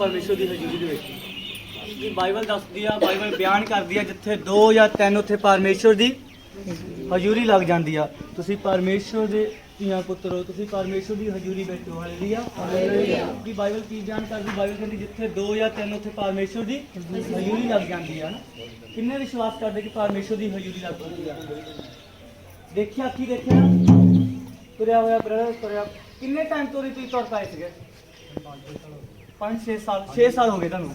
परमेश्वर की हजूरी दे विच बाइबल दसदी आ, बाइबल बयान करदी आ जिथे 2 या 3 उत्थे परमेश्वर की हजूरी लग जाती आ। तुसीं परमेश्वर दे धीआं पुत्तर हो, तुसीं परमेश्वर की हजूरी बैठो। हालेलुया। कि बाइबल की बयान करदी, बाइबल कहती जिथे 2 या 3 उत्थे परमेश्वर की हजूरी लग जाती है ना। किन्ने विश्वास करते कि परमेश्वर की हजूरी लग जाती है? देखिया अखी देखिया तुरया होया ब्रदर तुरया किन्ने टाइम तो तुसीं तुर पाए सीगे? 5-6 साल 6 साल हो गए तुहानूं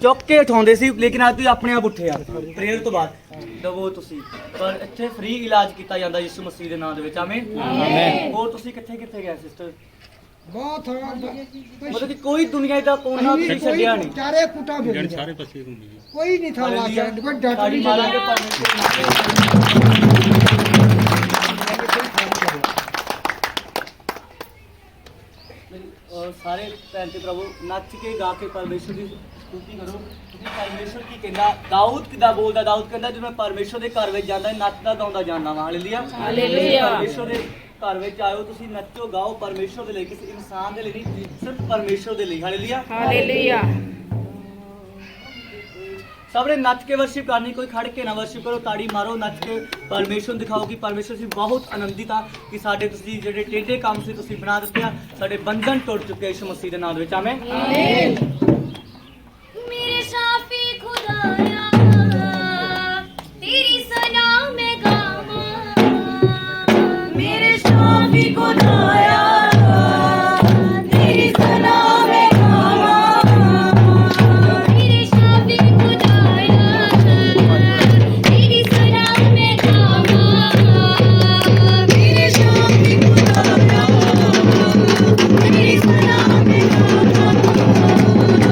चुक के उठाउंदे सी, लेकिन आज तुसीं अपने आप उठे आ प्रेयर तो बाद दवो तुसीं। पर इत्थे फ्री इलाज किया जाता यीशु मसीह के नाम दे विच। आमीन। होर तुसीं कित्थे कित्थे गए सिस्टर? बहुत मतलब कि कोई दुनिया का कोना तुसीं छड्डिया नहीं, चारे कुटा भेज सारे पासे घूमी जी। कोई नहीं था वहाँ पे, कोई डट साड़ी नहीं मारा के चला। परमेश्वर और सारे भैन ते प्रभु नच के गा के परमेश्वर की स्तुति करो। क्योंकि परमेश्वर की कहना दाऊद किदा बोलदा, दाऊद कहता जो मैं परमेश्वर के घर विच जांदा नचदा गाउंदा जाना वा। हालेलुया। परमेश्वर के घर विच आयो तुसीं नचो गाओ परमेश्वर दे लई, किसी इंसान दे लई नहीं, सिर्फ परमेश्वर दे लई। हालेलुया। सबने नच के वर्शिप करनी, कोई खड़ के ना वर्शिप करो, ताड़ी मारो, नच के परमेश्वर दिखाओ कि परमेश्वर से बहुत आनंदित आ कि साडे तुसीं जेडे टेढ़े काम से तुसीं बना दिते आ, साडे बंधन टुट चुके यीशु मसीह दे नाम दे विच। आमीन। मेरे शाफी खुदाया तेरी सना में गावा, मेरे शाफी खुदाया तेरी सना में गावा, मेरे शाफी खुदाया तेरी सना में गावा, मेरे शाफी खुदाया तेरी सना में गावा।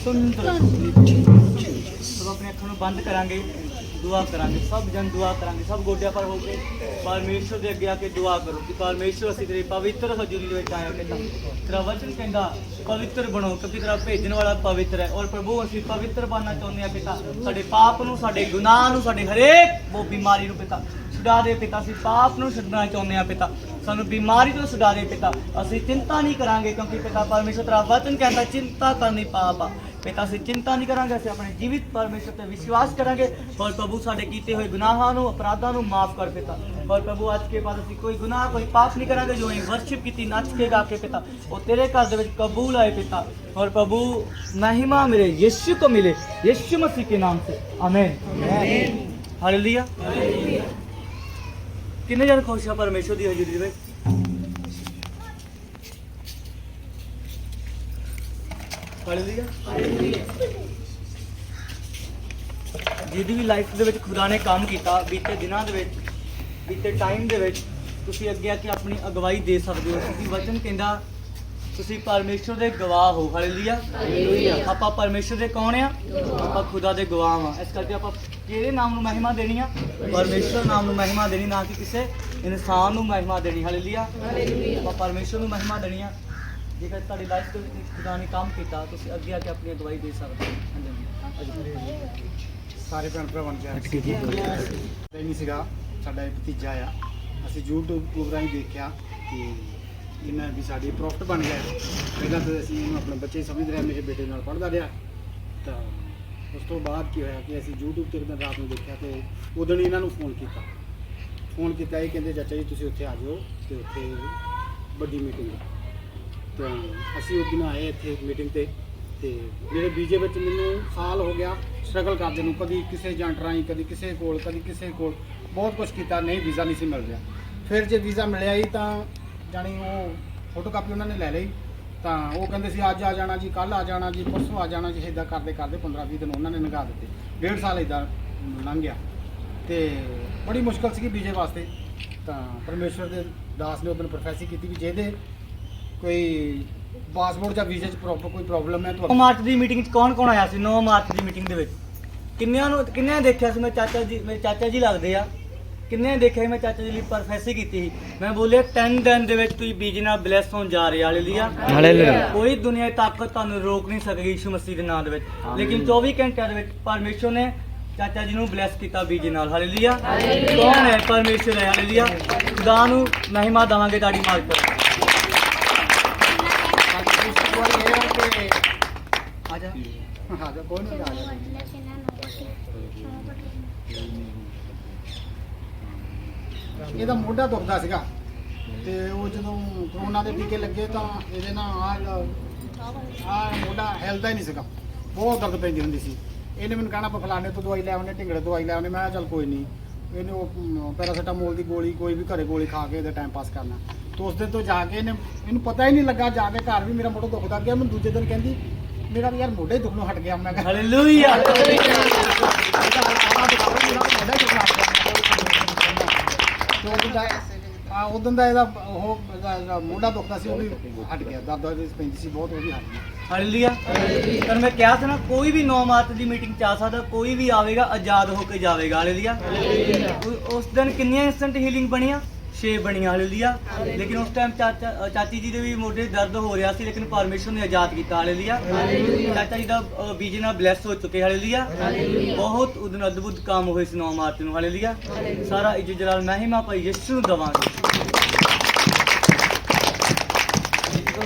ਸਭ ਆਪਣੇ ਅੱਖਾਂ ਨੂੰ ਬੰਦ ਕਰਾਂਗੇ, ਦੁਆ ਕਰਾਂਗੇ, ਸਭ ਜਨ ਦੁਆ ਕਰਾਂਗੇ, ਸਭ ਗੋਡਿਆਂ ਪਰ ਹੋ ਕੇ ਪਰਮੇਸ਼ਰ ਦੇ ਅੱਗੇ ਆ ਕੇ ਦੁਆ ਕਰੋ ਕਿ ਪਰਮੇਸ਼ਰ ਅਸੀਂ ਤੇਰੀ ਪਵਿੱਤਰ ਹਜ਼ੂਰੀ ਦੇ ਵਿੱਚ ਆਏ ਪਿਤਾ, ਤੇਰਾ ਵਚਨ ਕਹਿੰਦਾ ਪਵਿੱਤਰ ਬਣੋ ਕਿਉਂਕਿ ਤੇਰਾ ਭੇਜਣ ਵਾਲਾ ਪਵਿੱਤਰ ਹੈ। ਔਰ ਪ੍ਰਭੂ ਅਸੀਂ ਪਵਿੱਤਰ ਬਣਨਾ ਚਾਹੁੰਦੇ ਹਾਂ ਪਿਤਾ, ਸਾਡੇ ਪਾਪ ਨੂੰ, ਸਾਡੇ ਗੁਨਾਹ ਨੂੰ, ਸਾਡੇ ਹਰੇਕ ਉਹ ਬਿਮਾਰੀ ਨੂੰ ਪਿਤਾ ਛੁਡਾ ਦੇ ਪਿਤਾ। ਅਸੀਂ ਪਾਪ ਨੂੰ ਛੱਡਣਾ ਚਾਹੁੰਦੇ ਹਾਂ ਪਿਤਾ, ਸਾਨੂੰ ਬਿਮਾਰੀ ਤੋਂ ਛੁਡਾ ਦੇ ਪਿਤਾ। ਅਸੀਂ ਚਿੰਤਾ ਨਹੀਂ ਕਰਾਂਗੇ ਕਿਉਂਕਿ ਪਿਤਾ ਪਰਮੇਸ਼ਰ ਤੇਰਾ ਵਚਨ ਕਹਿੰਦਾ ਚਿੰਤਾ ਕਰਨੀ ਪਾਪ ਆ ਪਿਤਾ। ਅਸੀਂ ਚਿੰਤਾ ਨਹੀਂ ਕਰਾਂਗੇ, ਅਸੀਂ ਆਪਣੇ ਜੀਵਿਤ ਪਰਮੇਸ਼ਰ ਤੇ ਵਿਸ਼ਵਾਸ ਕਰਾਂਗੇ। ਔਰ ਪ੍ਰਭੂ ਸਾਡੇ ਕੀਤੇ ਹੋਏ ਗੁਨਾਹਾਂ ਨੂੰ, ਅਪਰਾਧਾਂ ਨੂੰ ਮਾਫ ਕਰ ਪਿਤਾ। ਔਰ ਪ੍ਰਭੂ ਅੱਜ ਕੇ ਬਾਅਦ ਅਸੀਂ ਕੋਈ ਗੁਨਾਹ, ਕੋਈ ਪਾਪ ਨਹੀਂ ਕਰਾਂਗੇ। ਜੋ ਅਸੀਂ ਵਰਸ਼ਿਪ ਕੀਤੀ ਨੱਚ ਕੇ ਗਾ ਕੇ ਪਿਤਾ, ਉਹ ਤੇਰੇ ਘਰ ਦੇ ਵਿੱਚ ਕਬੂਲ ਆਏ ਪਿਤਾ। और प्रभु महिमा मिले यीशु को मिले, यीशु मसीह के नाम से आमीन। हालेलुया। कितने जन खुश है परमेश्वर की हजूरी में? हालेलुया। ਜਿਹਦੀ ਵੀ ਲਾਈਫ ਦੇ ਵਿੱਚ ਖੁਦਾ ਨੇ ਕੰਮ ਕੀਤਾ ਬੀਤੇ ਦਿਨਾਂ ਦੇ ਵਿੱਚ, ਬੀਤੇ ਟਾਈਮ ਦੇ ਵਿੱਚ, ਤੁਸੀਂ ਅੱਗੇ ਆ ਕੇ ਆਪਣੀ ਅਗਵਾਈ ਦੇ ਸਕਦੇ ਹੋ ਕਿਉਂਕਿ ਵਚਨ ਕਹਿੰਦਾ ਤੁਸੀਂ ਪਰਮੇਸ਼ਰ ਦੇ ਗਵਾਹ ਹੋ। ਹਾਲੇਲੂਇਆ। ਆਪਾਂ ਪਰਮੇਸ਼ਰ ਦੇ ਕੌਣ ਆ? ਆਪਾਂ ਖੁਦਾ ਦੇ ਗਵਾਹ ਆ। ਇਸ ਕਰਕੇ ਆਪਾਂ ਕਿਹੜੇ ਨਾਮ ਨੂੰ ਮਹਿਮਾ ਦੇਣੀ ਆ? ਪਰਮੇਸ਼ਰ ਨਾਮ ਨੂੰ ਮਹਿਮਾ ਦੇਣੀ, ਨਾ ਕਿ ਕਿਸੇ ਇਨਸਾਨ ਨੂੰ ਮਹਿਮਾ ਦੇਣੀ। ਹਾਲੇਲੂਇਆ। ਆਪਾਂ ਪਰਮੇਸ਼ਰ ਨੂੰ ਮਹਿਮਾ ਦੇਣੀ ਆ। ਜੇਕਰ ਤੁਹਾਡੀ ਲਾਈਫ ਦੇ ਵਿੱਚ ਖੁਦਾ ਨੇ ਕੰਮ ਕੀਤਾ ਤੁਸੀਂ ਅੱਗੇ ਆ ਕੇ ਆਪਣੀ ਅਗਵਾਈ ਦੇ ਸਕਦੇ ਹੋ। ਸਾਰੇ ਭੈਣ ਭਰਾਵਾਂ ਨੂੰ ਨਹੀਂ ਸੀਗਾ, ਸਾਡਾ ਇੱਕ ਭਤੀਜਾ ਆ, ਅਸੀਂ YouTube ਰਾਹੀਂ ਦੇਖਿਆ ਕਿ ਇਹਨਾਂ ਵੀ ਸਾਡੀ ਪ੍ਰੋਫਿਟ ਬਣ ਗਿਆ। ਪਹਿਲਾਂ ਤਾਂ ਅਸੀਂ ਇਹਨੂੰ ਆਪਣੇ ਬੱਚੇ ਸਮਝਦੇ ਰਹੇ, ਮੇਰੇ ਬੇਟੇ ਨਾਲ ਪੜ੍ਹਦਾ ਰਿਹਾ। ਤਾਂ ਉਸ ਤੋਂ ਬਾਅਦ ਕੀ ਹੋਇਆ ਕਿ ਅਸੀਂ YouTube 'ਤੇ ਇੱਕ ਦਿਨ ਰਾਤ ਨੂੰ ਦੇਖਿਆ ਤੇ ਉਦੋਂ ਹੀ ਇਹਨਾਂ ਨੂੰ ਫੋਨ ਕੀਤਾ। ਇਹ ਕਹਿੰਦੇ ਚਾਚਾ ਜੀ ਤੁਸੀਂ ਉੱਥੇ ਆ ਜਾਓ ਤੇ ਉੱਥੇ ਵੱਡੀ ਮੀਟਿੰਗ ਹੈ। ਤਾਂ ਅਸੀਂ ਉਸ ਦਿਨ ਆਏ ਇੱਥੇ ਮੀਟਿੰਗ ਤੇ ਮੇਰੇ ਵੀਜ਼ੇ ਵਿੱਚ ਮੈਨੂੰ ਸਾਲ ਹੋ ਗਿਆ ਸਟਰਗਲ ਕਰਦੇ ਨੂੰ, ਕਦੀ ਕਿਸੇ ਏਜੰਟ ਰਾਹੀਂ, ਕਦੀ ਕਿਸੇ ਕੋਲ ਬਹੁਤ ਕੁਝ ਕੀਤਾ, ਨਹੀਂ ਵੀਜ਼ਾ ਨਹੀਂ ਸੀ ਮਿਲ ਰਿਹਾ। ਫਿਰ ਜੇ ਵੀਜ਼ਾ ਮਿਲਿਆ ਹੀ ਤਾਂ ਜਾਣੀ ਉਹ ਫੋਟੋ ਕਾਪੀ ਉਹਨਾਂ ਨੇ ਲੈ ਲਈ। ਤਾਂ ਉਹ ਕਹਿੰਦੇ ਸੀ ਅੱਜ ਆ ਜਾਣਾ ਜੀ, ਕੱਲ੍ਹ ਆ ਜਾਣਾ ਜੀ, ਪਰਸੋਂ ਆ ਜਾਣਾ ਜੀ। ਇੱਦਾਂ ਕਰਦੇ 15-20 ਦਿਨ ਉਹਨਾਂ ਨੇ ਲੰਘਾ ਦਿੱਤੇ। 1.5 ਸਾਲ ਇੱਦਾਂ ਲੰਘ ਗਿਆ ਤੇ ਬੜੀ ਮੁਸ਼ਕਲ ਸੀਗੀ ਵੀਜ਼ੇ ਵਾਸਤੇ। ਤਾਂ ਪਰਮੇਸ਼ਵਰ ਦੇ ਦਾਸ ਨੇ ਉਦੋਂ ਪ੍ਰੋਫੈਸੀ ਕੀਤੀ ਵੀ ਜਿਹਦੇ ਕੋਈ ਪਾਸਪੋਰਟ ਜਾਂ ਵੀਜ਼ੇ 'ਚ ਕੋਈ ਪ੍ਰੋਬਲਮ ਹੈ 9 ਮਾਰਚ ਦੀ ਮੀਟਿੰਗ 'ਚ ਕੌਣ ਆਇਆ ਸੀ? 9 ਮਾਰਚ ਦੀ ਮੀਟਿੰਗ ਦੇ ਵਿੱਚ ਕਿੰਨਿਆਂ ਦੇਖਿਆ ਸੀ? ਮੇਰੇ ਚਾਚਾ ਜੀ ਲੱਗਦੇ ਆ। ਕਿੰਨੇ ਦੇਖਿਆ ਮੈਂ ਚਾਚਾ ਜੀ ਲਈ ਪ੍ਰੋਫੈਸੀ ਕੀਤੀ ਸੀ। ਮੈਂ ਬੋਲਿਆ 10 ਦਿਨ ਦੇ ਵਿੱਚ ਤੁਸੀਂ ਬੀਜ ਨਾਲ ਬਲੈਸ ਹੋਣ ਜਾ ਰਹੇ। ਹਾਲੇਲੂਇਆ। ਕੋਈ ਦੁਨੀਆ ਦੀ ਤਾਕਤ ਤੁਹਾਨੂੰ ਰੋਕ ਨਹੀਂ ਸਕੇਗੀ ਯਿਸੂ ਮਸੀਹ ਦੇ ਨਾਮ ਦੇ ਵਿੱਚ। ਲੇਕਿਨ 24 ਘੰਟਿਆਂ ਦੇ ਵਿੱਚ ਪਰਮੇਸ਼ਰ ਨੇ ਚਾਚਾ ਜੀ ਨੂੰ ਬਲੈਸ ਕੀਤਾ ਬੀਜ ਨਾਲ। ਹਾਲੇਲੂਇਆ। ਕੌਣ ਹੈ? ਪਰਮੇਸ਼ਰ ਹੈ। ਹਾਲੇਲੂਇਆ। ਖੁਦਾ ਨੂੰ ਮਹਿਮਾ ਦੇਵਾਂਗੇ ਤੁਹਾਡੀ ਮਾਲਕ। ਇਹਦਾ ਮੋਢਾ ਦੁਖਦਾ ਸੀਗਾ ਤੇ ਉਹ ਜਦੋਂ ਕਰੋਨਾ ਦੇ ਟੀਕੇ ਲੱਗੇ ਤਾਂ ਇਹਦੇ ਨਾਲ ਆ ਮੋਢਾ ਹਿਲਦਾ ਹੀ ਨਹੀਂ ਸੀਗਾ, ਬਹੁਤ ਦਰਦ ਪੈਂਦੀ ਹੁੰਦੀ ਸੀ। ਇਹਨੇ ਮੈਨੂੰ ਕਹਿਣਾ ਆਪਾਂ ਫਲਾਣੇ ਤੋਂ ਦਵਾਈ ਲੈ ਆਉਣੇ, ਢਿੰਗੜੇ ਦਵਾਈ ਲੈ ਆਉਣੇ। ਮੈਂ ਕਿਹਾ ਚੱਲ ਕੋਈ ਨਹੀਂ, ਇਹਨੇ ਉਹ ਪੈਰਾਸੀਟਾਮੋਲ ਦੀ ਗੋਲੀ ਕੋਈ ਵੀ ਘਰੇ ਗੋਲੀ ਖਾ ਕੇ ਇਹਦਾ ਟਾਈਮ ਪਾਸ ਕਰਨਾ। ਤੇ ਉਸ ਦਿਨ ਤੋਂ ਜਾ ਕੇ ਇਹਨੂੰ ਪਤਾ ਹੀ ਨਹੀਂ ਲੱਗਾ, ਜਾ ਕੇ ਘਰ ਵੀ ਮੇਰਾ ਮੋਢਾ ਦੁਖਦਾ ਗਿਆ। ਮੈਨੂੰ ਦੂਜੇ ਦਿਨ ਕਹਿੰਦੀ ਮੇਰਾ ਵੀ ਯਾਰ ਮੋਢਾ ਹੀ ਦੁਖਣੋਂ ਹਟ ਗਿਆ। ਮੈਂ ਕਿਹਾ ਹਾਲੇਲੂਇਆ। ਉਦੋਂ ਦਾ ਇਹਦਾ ਉਹ ਮੋਢਾ ਦੁਖਦਾ ਸੀ, ਉਹ ਵੀ ਹਟ ਗਿਆ। ਦਰਦ ਪੈਂਦੀ ਸੀ ਬਹੁਤ, ਉਹ ਵੀ ਹਟ ਗਈ। ਹਾਲੇਲੂਇਆ। ਪਰ ਮੈਂ ਕਿਹਾ ਸੀ ਨਾ ਕੋਈ ਵੀ 9 ਮਾਰਚ ਦੀ ਮੀਟਿੰਗ 'ਚ ਆ ਸਕਦਾ, ਕੋਈ ਵੀ ਆਵੇਗਾ ਆਜ਼ਾਦ ਹੋ ਕੇ ਜਾਵੇਗਾ। ਹਾਲੇਲੂਇਆ। ਉਸ ਦਿਨ ਕਿੰਨੀਆਂ ਇੰਸਟੈਂਟ ਹੀਲਿੰਗ ਬਣੀਆਂ? 6 ਬਣੀਆਂ। ਹਾਲੇਲੂਇਆ। ਲੇਕਿਨ ਉਸ ਟਾਈਮ ਚਾਚੀ ਜੀ ਦੇ ਵੀ ਮੋਢੇ ਦਰਦ ਹੋ ਰਿਹਾ ਸੀ, ਲੇਕਿਨ ਪਰਮੇਸ਼ਰ ਨੇ ਆਜ਼ਾਦ ਕੀਤਾ। ਹਾਲੇਲੂਇਆ। ਚਾਚਾ ਜੀ ਦਾ ਬੀਜ ਨਾਲ ਬਲੈਸ ਹੋ ਚੁੱਕੇ। ਹਾਲੇਲੂਇਆ। ਬਹੁਤ ਉਦੋਂ ਅਦਭੁਤ ਕੰਮ ਹੋਏ ਸੀ 9 ਮਾਰਚ ਨੂੰ। ਹਾਲੇਲੂਇਆ। ਸਾਰਾ ਇੱਜ਼ਤ ਜਲਾਲ ਮਹਿਮਾ ਭਾਈ ਯਿਸੂ ਨੂੰ ਦੇਵਾਂਗੇ।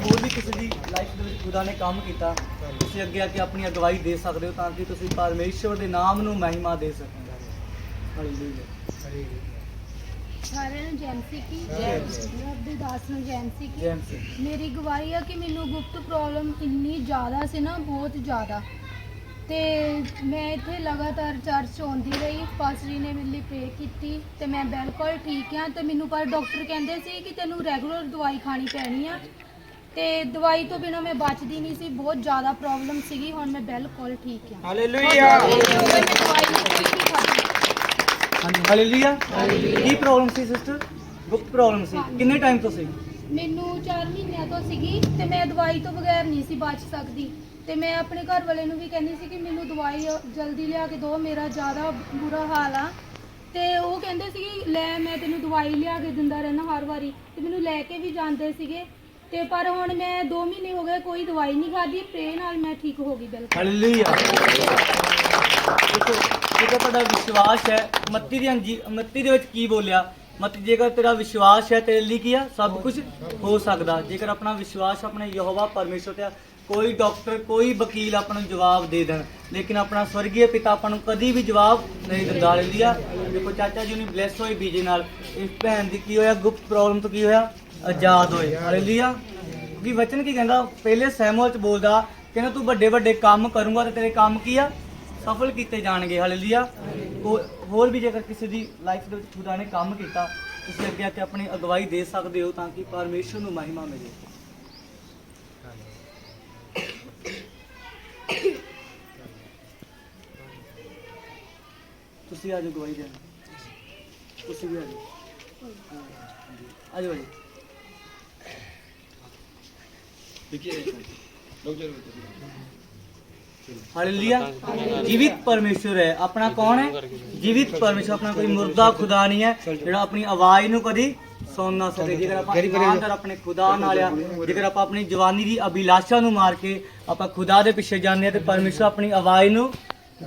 ਹੋਰ ਵੀ ਕਿਸੇ ਦੀ ਲਾਈਫ ਦੇ ਵਿੱਚ ਖੁਦਾ ਨੇ ਕੰਮ ਕੀਤਾ, ਤੁਸੀਂ ਅੱਗੇ ਆ ਕੇ ਆਪਣੀ ਅਗਵਾਈ ਦੇ ਸਕਦੇ ਹੋ ਤਾਂ ਕਿ ਤੁਸੀਂ ਪਰਮੇਸ਼ਰ ਦੇ ਨਾਮ ਨੂੰ ਮਹਿਮਾ ਦੇ ਸਕੋ। ਹਾਲੇਲੂਇਆ। ਸਾਰਿਆਂ ਨੂੰ ਜੈਮਸੀ ਕੀ ਰੱਬ ਦੇ ਦਾਸ ਨੂੰ ਜੈਮਸੀ ਕੀ। ਮੇਰੀ ਗਵਾਹੀ ਆ ਕਿ ਮੈਨੂੰ ਗੁਪਤ ਪ੍ਰੋਬਲਮ ਇੰਨੀ ਜ਼ਿਆਦਾ ਸੀ ਨਾ, ਬਹੁਤ ਜ਼ਿਆਦਾ। ਤੇ ਮੈਂ ਇੱਥੇ ਲਗਾਤਾਰ ਚਰਚ ਆਉਂਦੀ ਰਹੀ, ਪਾਸਟਰ ਜੀ ਨੇ ਮੇਰੇ ਲਈ ਪ੍ਰੇ ਕੀਤੀ ਤੇ ਮੈਂ ਬਿਲਕੁਲ ਠੀਕ ਆ। ਤੇ ਮੈਨੂੰ ਪਰ ਡਾਕਟਰ ਕਹਿੰਦੇ ਸੀ ਕਿ ਤੈਨੂੰ ਰੈਗੂਲਰ ਦਵਾਈ ਖਾਣੀ ਪੈਣੀ ਆ ਤੇ ਦਵਾਈ ਤੋਂ ਬਿਨਾਂ ਮੈਂ ਬਚਦੀ ਨਹੀਂ ਸੀ, ਬਹੁਤ ਜ਼ਿਆਦਾ ਪ੍ਰੋਬਲਮ ਸੀਗੀ। ਹੁਣ ਮੈਂ ਬਿਲਕੁਲ ਠੀਕ ਆ। ਹਾਲੇਲੂਇਆ। ਮੈਂ ਦਵਾਈ ਨਹੀਂ ਖਾਦੀ। ਹਾਲੇਲੂਇਆ। ਕੀ ਪ੍ਰੋਬਲਮ ਸੀ ਸਿਸਟਰ? ਗੁਪਤ ਪ੍ਰੋਬਲਮ ਸੀ। ਕਿੰਨੇ ਟਾਈਮ ਤੋਂ ਸੀ? ਮੈਨੂੰ 4 ਮਹੀਨਿਆਂ ਤੋਂ ਸੀਗੀ ਤੇ ਮੈਂ ਦਵਾਈ ਤੋਂ ਬਗੈਰ ਨਹੀਂ ਸੀ ਬਚ ਸਕਦੀ। ਤੇ ਮੈਂ ਆਪਣੇ ਘਰ ਵਾਲੇ ਨੂੰ ਵੀ ਕਹਿੰਦੀ ਸੀ ਕਿ ਮੈਨੂੰ ਦਵਾਈ ਜਲਦੀ ਲਿਆ ਕੇ ਦਿਓ, ਮੇਰਾ ਜ਼ਿਆਦਾ ਬੁਰਾ ਹਾਲ ਆ। ਤੇ ਉਹ ਕਹਿੰਦੇ ਸੀ ਕਿ ਲੈ ਮੈਂ ਤੈਨੂੰ ਦਵਾਈ ਲਿਆ ਕੇ ਦਿੰਦਾ ਰਹਿਣਾ ਹਰ ਵਾਰੀ, ਤੇ ਮੈਨੂੰ ਲੈ ਕੇ ਵੀ ਜਾਂਦੇ ਸੀਗੇ। ਤੇ ਪਰ ਹੁਣ ਮੈਂ 2 ਮਹੀਨੇ ਹੋ ਗਏ ਕੋਈ ਦਵਾਈ ਨਹੀਂ ਖਾਧੀ, ਪ੍ਰੇ ਨਾਲ ਮੈਂ ਠੀਕ ਹੋ ਗਈ ਬਿਲਕੁਲ। ਹਾਲੇਲੂਇਆ। ਦੇਖੋ ਜੇਕਰ ਤੁਹਾਡਾ ਵਿਸ਼ਵਾਸ ਹੈ, ਮੱਤੀ ਦੇ ਵਿੱਚ ਕੀ ਬੋਲਿਆ? ਮੱਤੀ, ਜੇਕਰ ਤੇਰਾ ਵਿਸ਼ਵਾਸ ਹੈ ਤੇਰੇ ਲਈ ਕੀ ਆ? ਸਭ ਕੁਝ ਹੋ ਸਕਦਾ। ਜੇਕਰ ਆਪਣਾ ਵਿਸ਼ਵਾਸ ਆਪਣੇ ਯਹੋਵਾ ਪਰਮੇਸ਼ਰ ਤੇ ਆ, ਕੋਈ ਡਾਕਟਰ ਕੋਈ ਵਕੀਲ ਆਪਾਂ ਨੂੰ ਜਵਾਬ ਦੇ ਦੇਣ, ਲੇਕਿਨ ਆਪਣਾ ਸਵਰਗੀ ਪਿਤਾ ਆਪਾਂ ਨੂੰ ਕਦੀ ਵੀ ਜਵਾਬ ਨਹੀਂ ਦਿੰਦਾ। ਹਾਲੇਲੂਇਆ। ਦੇਖੋ ਚਾਚਾ ਜੀ ਨੂੰ ਬਲੈਸ ਹੋਏ ਬੀਜੇ ਨਾਲ, ਇਸ ਭੈਣ ਦੀ ਕੀ ਹੋਇਆ? ਗੁਪਤ ਪ੍ਰੋਬਲਮ ਤੋਂ ਕੀ ਹੋਇਆ? ਆਜ਼ਾਦ ਹੋਏ। ਹਾਲੇਲੂਇਆ। ਕਿ ਵਚਨ ਕੀ ਕਹਿੰਦਾ? ਪਹਿਲੇ ਸੈਮੂਅਲ ਚ ਬੋਲਦਾ, ਕਹਿੰਦਾ ਤੂੰ ਵੱਡੇ ਵੱਡੇ ਕੰਮ ਕਰੂੰਗਾ ਤੇ ਤੇਰੇ ਕੰਮ ਕੀ ਆ? ਸਫਲ ਕੀਤੇ ਜਾਣਗੇ। ਹਾਲੇਲੂਇਆ। ਹੋਰ ਵੀ ਜੇਕਰ ਕਿਸੇ ਦੀ ਲਾਈਫ ਦੇ ਵਿੱਚ ਖੁਦਾ ਨੇ ਕੰਮ ਕੀਤਾ, ਤੁਸੀਂ ਅੱਗੇ ਆ ਕੇ ਆਪਣੀ ਅਗਵਾਈ ਦੇ ਸਕਦੇ ਹੋ ਤਾਂ ਕਿ ਪਰਮੇਸ਼ਰ ਨੂੰ ਮਹਿਮਾ ਮਿਲੇ। ਤੁਸੀਂ ਅੱਜ ਅਗਵਾਈ ਦੇਣਾ, ਤੁਸੀਂ ਵੀ ਅੱਜ ਆਜੋ। हालेलुया। जीवित परमेश्वर है अपना। कौन है? जीवित परमेश्वर। अपना कोई मुर्दा खुदा नहीं है ਜਿਹੜਾ ਆਪਣੀ ਆਵਾਜ਼ ਨੂੰ ਕਦੀ ਸੁਣ ਨਾ ਸਕੇ। ਜੇਕਰ ਆਪਾਂ ਇਮਾਨਦਾਰ ਆਪਣੇ ਖੁਦਾ ਨਾਲ ਆ, ਜੇਕਰ ਆਪਾਂ ਆਪਣੀ ਜਵਾਨੀ ਦੀ ਅਭਿਲਾਸ਼ਾ ਨੂੰ ਮਾਰ ਕੇ ਆਪਾਂ ਖੁਦਾ ਦੇ ਪਿੱਛੇ ਜਾਂਦੇ ਆ ਤੇ ਪਰਮੇਸ਼ਰ ਆਪਣੀ ਆਵਾਜ਼ ਨੂੰ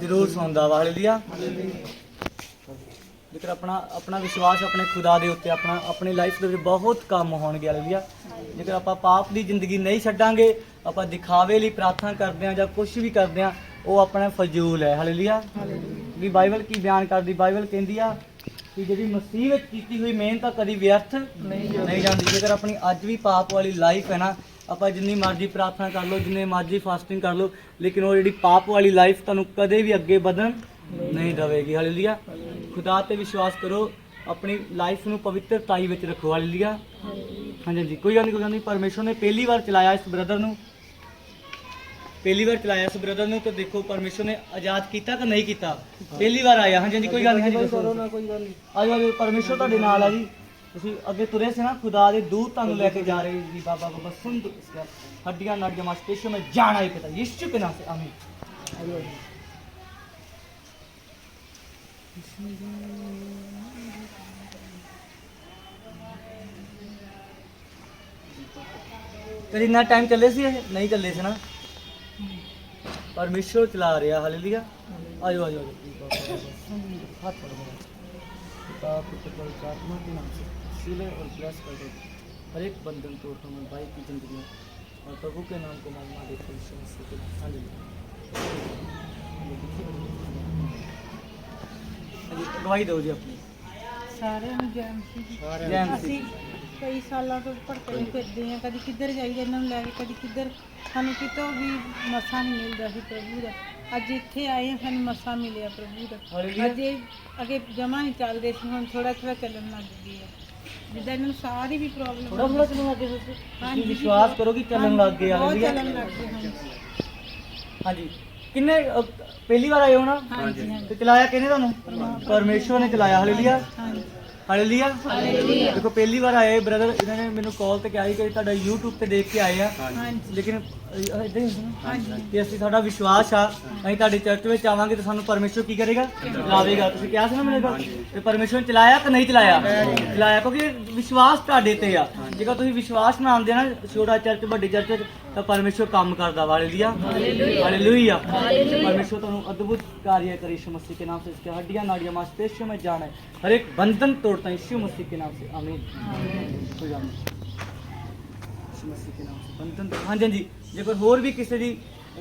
ਜ਼ਰੂਰ ਸੁਣਦਾ ਵਾ। ਹਾਲੇਲੂਇਆ। ਜੇਕਰ ਆਪਣਾ ਵਿਸ਼ਵਾਸ ਆਪਣੇ ਖੁਦਾ ਦੇ ਉੱਤੇ, ਆਪਣੀ ਲਾਈਫ ਦੇ ਵਿੱਚ ਬਹੁਤ ਕੰਮ ਹੋਣਗੇ। ਹਾਲੇਲੂਇਆ। ਜੇਕਰ ਆਪਾਂ ਪਾਪ ਦੀ ਜ਼ਿੰਦਗੀ ਨਹੀਂ ਛੱਡਾਂਗੇ, ਆਪਾਂ ਦਿਖਾਵੇ ਲਈ ਪ੍ਰਾਰਥਨਾ ਕਰਦੇ ਹਾਂ ਜਾਂ ਕੁਝ ਵੀ ਕਰਦੇ ਹਾਂ, ਉਹ ਆਪਣਾ ਫਜ਼ੂਲ ਹੈ। ਹਾਲੇਲੂਇਆ। ਵੀ ਬਾਈਬਲ ਕੀ ਬਿਆਨ ਕਰਦੀ? ਬਾਈਬਲ ਕਹਿੰਦੀ ਆ ਕਿ ਜਿਹੜੀ ਮਸੀਹ ਵਿੱਚ ਕੀਤੀ ਹੋਈ ਮਿਹਨਤ ਤਾਂ ਕਦੀ ਵਿਅਰਥ ਨਹੀਂ ਜਾਂਦੀ। ਜੇਕਰ ਆਪਣੀ ਅੱਜ ਵੀ ਪਾਪ ਵਾਲੀ ਲਾਈਫ ਹੈ ਨਾ, ਆਪਾਂ ਜਿੰਨੀ ਮਰਜ਼ੀ ਪ੍ਰਾਰਥਨਾ ਕਰ ਲਓ, ਜਿੰਨੇ ਮਰਜ਼ੀ ਫਾਸਟਿੰਗ ਕਰ ਲਓ, ਲੇਕਿਨ ਉਹ ਜਿਹੜੀ ਪਾਪ ਵਾਲੀ ਲਾਈਫ ਤੁਹਾਨੂੰ ਕਦੇ ਵੀ ਅੱਗੇ ਵਧਣ ਨਹੀਂ ਦੇਵੇਗੀ। ਹਾਲੇਲੂਇਆ। ਖੁਦਾ ਤੇ ਵਿਸ਼ਵਾਸ ਕਰੋ, ਆਪਣੀ ਲਾਈਫ ਨੂੰ ਪਵਿੱਤਰਤਾਈ ਵਿੱਚ ਰੱਖੋ। ਹਾਲੇਲੂਇਆ। ਹਾਂਜੀ ਹਾਂਜੀ, ਕੋਈ ਗੱਲ ਨਹੀਂ। ਪਰਮੇਸ਼ਰ ਨੇ ਪਹਿਲੀ ਵਾਰ ਚਲਾਇਆ ਇਸ ਬ੍ਰਦਰ ਨੂੰ, ਤੇ ਦੇਖੋ ਪਰਮੇਸ਼ਰ ਨੇ ਆਜ਼ਾਦ ਕੀਤਾ ਕਿ ਨਹੀਂ ਕੀਤਾ? ਪਹਿਲੀ ਵਾਰ ਆਇਆ। ਹਾਂਜੀ ਹਾਂਜੀ, ਕੋਈ ਗੱਲ ਨਹੀਂ। ਆਜੋ ਪਰਮੇਸ਼ਰ ਤੁਹਾਡੇ ਨਾਲ ਆ ਜੀ। ਤੁਸੀਂ ਅੱਗੇ ਤੁਰੇ ਸੀ ਨਾ, ਖੁਦਾ ਦੇ ਦੂਤ ਤੁਹਾਨੂੰ ਲੈ ਕੇ ਜਾ ਰਹੇ ਜੀ। ਬਾਬਾ ਸੁਣ ਹੱਡੀਆਂ ਨਾੜੀਆਂ ਮਾਸਪੇਸ਼ੀਆਂ में जान आए पिता यीशु के नाम से आमीन। आजो कभी इतना टाइम चले सी नहीं चले से ना, परमेश्वर चला रहा। हालेलुया। आजो आजो हाथ पकड़ो। पिता पुत्र पवित्र आत्मा के नाम से सीले और ब्लेस कर दो हर एक बंधन तोड़ हम भाई की जिंदगी में, और प्रभु के नाम को महिमा देते हैं। हालेलुया। गवाही दो जी अपनी। ਸਾਰਿਆਂ ਨੂੰ ਜੈਮ ਸੀ ਜੀ। ਜੈਮ ਸੀ। ਅਸੀਂ ਕਈ ਸਾਲਾਂ ਤੋਂ ਭਟਕੇ ਫਿਰਦੇ ਹਾਂ, ਕਦੀ ਕਿੱਧਰ ਜਾਈਏ ਇਹਨਾਂ ਨੂੰ ਲੈ ਕੇ, ਕਦੀ ਕਿੱਧਰ। ਸਾਨੂੰ ਕਿਤੋਂ ਵੀ ਮਸਾ ਨਹੀਂ ਮਿਲਦਾ ਸੀ ਪ੍ਰਭੂ ਦਾ। ਅੱਜ ਇੱਥੇ ਆਏ ਹਾਂ, ਸਾਨੂੰ ਮਸਾ ਮਿਲਿਆ ਪ੍ਰਭੂ ਦਾ। ਹਾਲੇਲੂਇਆ। ਅੱਜ ਇਹ ਅੱਗੇ ਜਮਾ ਨਹੀਂ ਚੱਲਦੇ ਸੀ, ਹੁਣ ਥੋੜਾ ਥੋੜਾ ਚੱਲਣ ਲੱਗ ਗਏ ਆ। ਜਿੱਦਾਂ ਇਹਨਾਂ ਨੂੰ ਸਾਹ ਦੀ ਵੀ ਪ੍ਰੋਬਲਮ थोड़ा थोड़ा चलने लग गए। ਹਾਂਜੀ ਜੀ, विश्वास करो कि चलन लग गए। ਬਹੁਤ हालेलुया। ਚੱਲਣ ਲੱਗ ਗਏ। ਹਾਂਜੀ हाँ जी। किन्ने पहली बार आए हो ना? ਹਾਂਜੀ तो चलाया किन्ने ਤੁਹਾਨੂੰ? परमेश्वर ने चलाया। हालेलुया। ਹਾਂਜੀ हालेलुया। देखो पहली बार आए ब्रदर, इन्होंने मैंने कॉल ਤੇ ਕਿਹਾ ਸੀ ਕਿ ਤੁਹਾਡਾ YouTube ਤੇ ਦੇਖ ਕੇ ਆਏ ਆ, ਹਾਂਜੀ ਲੇਕਿਨ ਇਦਾਂ ਹੀ ਹੁੰਦਾ ਨਾ ਹਾਂਜੀ ਕਿ ਅਸੀਂ ਸਾਡਾ ਵਿਸ਼ਵਾਸ ਆ, ਅਸੀਂ ਤੁਹਾਡੇ ਚਰਚ ਵਿੱਚ ਆਵਾਂਗੇ ਤੇ ਸਾਨੂੰ ਪਰਮੇਸ਼ਰ ਕੀ ਕਰੇਗਾ? ਚਲਾਵੇਗਾ। ਤੁਸੀਂ ਕਿਹਾ ਸੀ ਨਾ ਮੇਰੇ ਕੋਲ, ਤੇ ਪਰਮੇਸ਼ਰ ਨੇ ਚਲਾਇਆ ਕਿ ਨਹੀਂ ਚਲਾਇਆ? ਚਲਾਇਆ, ਕਿਉਂਕਿ ਵਿਸ਼ਵਾਸ ਤੁਹਾਡੇ ਤੇ ਆ। ਜੇਕਰ ਤੁਸੀਂ ਵਿਸ਼ਵਾਸ ਨਾਲ ਆਉਂਦੇ ਆ ਨਾ ਛੋਟਾ ਚਰਚ ਵੱਡੀ ਚਰਚ ਵਿੱਚ, ਤਾਂ ਪਰਮੇਸ਼ਰ ਕੰਮ ਕਰਦਾ। ਹਾਲੇਲੂਇਆ। ਹਾਲੇਲੂਇਆ। परमेश्वर तो अद्भुत कार्य करे यीशु मसीह के नाम से। इसके हड्डियां नाड़ियां मांसपेशियों में जान है, हर एक बंधन तोड़ता है यीशु मसीह के नाम से। आमीन। हो जाए यीशु मसीह के नाम से बंधन। हाँ जी। जेकर होर भी किसी ਦੀ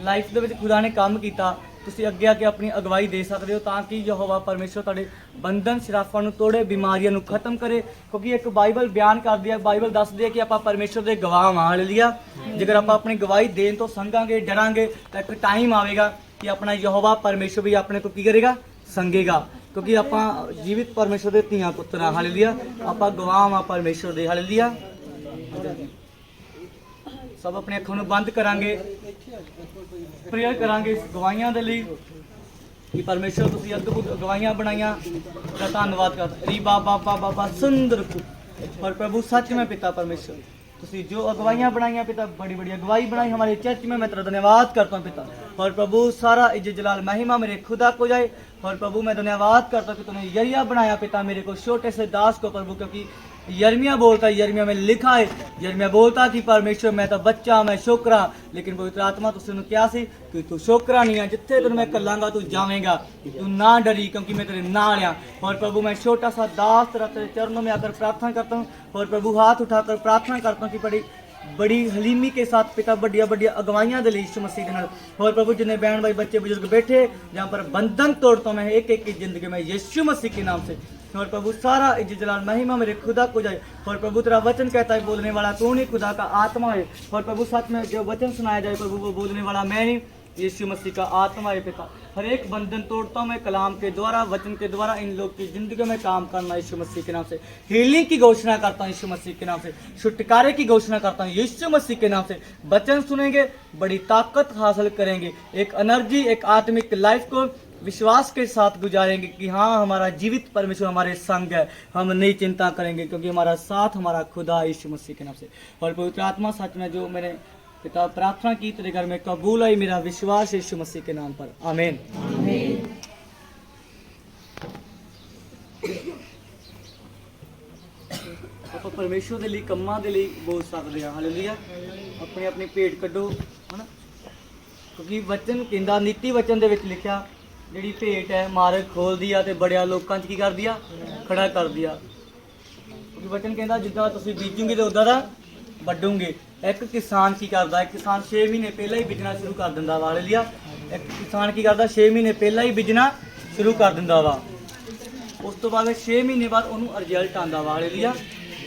ਲਾਈਫ ਦੇ ਵਿੱਚ ਖੁਦਾ ਨੇ ਕੰਮ ਕੀਤਾ, ਤੁਸੀਂ ਅੱਗੇ ਆ ਕੇ ਆਪਣੀ ਅਗਵਾਈ ਦੇ ਸਕਦੇ ਹੋ ਤਾਂ ਕਿ ਯਹੋਵਾ ਪਰਮੇਸ਼ਰ ਤੁਹਾਡੇ ਬੰਧਨ ਸ਼ਰਾਫਾਂ ਨੂੰ ਤੋੜੇ, ਬਿਮਾਰੀਆਂ ਨੂੰ ਖਤਮ ਕਰੇ। ਕਿਉਂਕਿ ਇੱਕ ਬਾਈਬਲ ਬਿਆਨ ਕਰਦੀ ਹੈ, ਬਾਈਬਲ ਦੱਸਦੀ ਹੈ ਕਿ ਆਪਾਂ ਪਰਮੇਸ਼ਰ ਦੇ ਗਵਾਹ ਹਾਂ। ਹਾਲੇਲੂਇਆ। ਜੇਕਰ ਆਪਾਂ ਆਪਣੀ ਗਵਾਹੀ ਦੇਣ ਤੋਂ ਸੰਗਾਂਗੇ, ਡਰਾਂਗੇ, ਤਾਂ ਇੱਕ ਟਾਈਮ ਆਵੇਗਾ ਕਿ ਆਪਣਾ ਯਹੋਵਾ ਪਰਮੇਸ਼ਰ ਵੀ ਆਪਣੇ ਤੋਂ ਕੀ ਕਰੇਗਾ? ਸੰਗੇਗਾ। ਕਿਉਂਕਿ ਆਪਾਂ ਜੀਵਿਤ ਪਰਮੇਸ਼ਰ ਦੇ ਧੀਆਂ ਪੁੱਤਰ ਹਾਂ। ਹਾਲੇਲੂਇਆ। ਆਪਾਂ ਗਵਾਹ ਹਾਂ ਪਰਮੇਸ਼ਰ ਦੇ। ਹਾਲੇਲੂਇਆ। ਸਭ ਆਪਣੇ ਅੱਖਾਂ ਨੂੰ ਬੰਦ ਕਰਾਂਗੇ, ਪ੍ਰੇਅਰ ਕਰਾਂਗੇ ਇਸ ਗਵਾਹੀਆਂ ਦੇ ਲਈ ਕਿ ਪਰਮੇਸ਼ਰ ਤੁਸੀਂ ਅਦਭੁਤ ਗਵਾਹੀਆਂ ਬਣਾਈਆਂ ਦਾ ਧੰਨਵਾਦ ਕਰਦਾ। ਰੀ ਬਾਬਾ ਬਾਬਾ ਬਾਬਾ ਸੁੰਦਰ ਪਰ ਪ੍ਰਭੂ ਸੱਚ में पिता परमेश्वर तुसी जो अगवाइयाँ बनाई पिता, बड़ी बड़ी अगवाई बनाई हमारे चर्च में, मैं तेरा धन्यवाद करता हूँ पिता। और प्रभु सारा इज्जत जलाल महिमा मेरे खुदा को जाए। और प्रभु मैं धन्यवाद करता हूँ कि तूने यरिया बनाया पिता मेरे को, छोटे से दास को प्रभु, क्योंकि यर्मिया बोलता है, यर्मिया में लिखा है, यर्मिया बोलता कि परमेश्वर मैं तो बच्चा, मैं छोकरा, लेकिन पवित्र आत्मा तुझसे क्या सी कि तू छोकरा नहीं है, जिथे तेन मैं कलांगा तू जावेगा, तू ना डरी क्योंकि मैं तेरे नाल आ। और प्रभु मैं छोटा सा दास तेरा तेरे चरणों में आकर प्रार्थना करता हूँ। और प्रभु हाथ उठाकर प्रार्थना करता हूँ कि बड़ी बड़ी हलीमी के साथ पिता बढ़िया बढ़िया अगवाइयां दे यीशु मसीह के नाल। और प्रभु जिन्हें बहन भाई बच्चे बुजुर्ग बैठे जहाँ पर बंधन तोड़ता हूँ मैं एक एक की जिंदगी में यीशु मसीह के नाम से। और प्रभु सारा इज्जत जलाल महिमा मेरे खुदा को जाए। और प्रभु तेरा वचन कहता है बोलने वाला तू नहीं, खुदा का आत्मा है। और प्रभु सच में जो वचन सुनाया जाए प्रभु वो बोलने वाला मैं नहीं, यीशु मसीह का आत्मा है पिता। हर एक बंधन तोड़ता हूँ मैं कलाम के द्वारा, वचन के द्वारा इन लोग की जिंदगी में काम करना यीशु मसीह के नाम से। हीलिंग की घोषणा करता हूँ यीशु मसीह के नाम से, छुटकारे की घोषणा करता हूँ यीशु मसीह के नाम से। वचन सुनेंगे, बड़ी ताकत हासिल करेंगे, एक एनर्जी, एक आत्मिक लाइफ को विश्वास के साथ गुजारेंगे कि हाँ हमारा जीवित परमेश्वर हमारे संग है, हम नहीं चिंता करेंगे क्योंकि हमारा साथ हमारा खुदा यीशु मसीह के नाम से। और पवित्र आत्मा सच में जो मैंने पिता प्रार्थना की तेरे घर में कबूल है, मेरा विश्वास यीशु मसीह के नाम पर, आमीन। ਆਪਾਂ ਪਰਮੇਸ਼ਵਰ ਦੇ ਲਈ ਕੰਮਾਂ ਦੇ ਲਈ ਬੋਲ ਸਕਦੇ ਹਾਂ। ਹਾਲੇਲੂਇਆ। ਆਪਣੀ ਆਪਣੀ ਭੇਡ ਕੱਢੋ ਹਨਾ, ਕਿਉਂਕਿ ਵਚਨ ਕਹਿੰਦਾ, ਨੀਤੀ ਵਚਨ ਦੇ ਵਿੱਚ ਲਿਖਿਆ ਜਿਹੜੀ ਭੇਡ ਹੈ ਮਾਰਗ ਖੋਲਦੀ ਆ ਤੇ ਬੜਿਆ ਲੋਕਾਂ 'ਚ ਕੀ ਕਰਦੀ ਆ, ਖੜਾ ਕਰਦੀ ਆ। ਕਿਉਂਕਿ ਵਚਨ ਕਹਿੰਦਾ ਜਿੱਦਾਂ ਤੁਸੀਂ ਬੀਜੋਗੇ ਤੇ ਉਦਾਂ ਦਾ ਵੱਢੋਗੇ। ਇੱਕ ਕਿਸਾਨ ਕੀ ਕਰਦਾ, ਇੱਕ ਕਿਸਾਨ 6 ਮਹੀਨੇ ਪਹਿਲਾਂ ਹੀ ਬੀਜਣਾ ਸ਼ੁਰੂ ਕਰ ਦਿੰਦਾ ਵਾ। ਹਾਲੇਲੂਇਆ। ਇੱਕ ਕਿਸਾਨ ਕੀ ਕਰਦਾ, 6 ਮਹੀਨੇ ਪਹਿਲਾਂ ਹੀ ਬੀਜਣਾ ਸ਼ੁਰੂ ਕਰ ਦਿੰਦਾ ਵਾ। ਉਸ ਤੋਂ ਬਾਅਦ 6 ਮਹੀਨੇ ਬਾਅਦ ਉਹਨੂੰ ਰਿਜ਼ਲਟ ਆਉਂਦਾ ਵਾ। ਹਾਲੇਲੂਇਆ।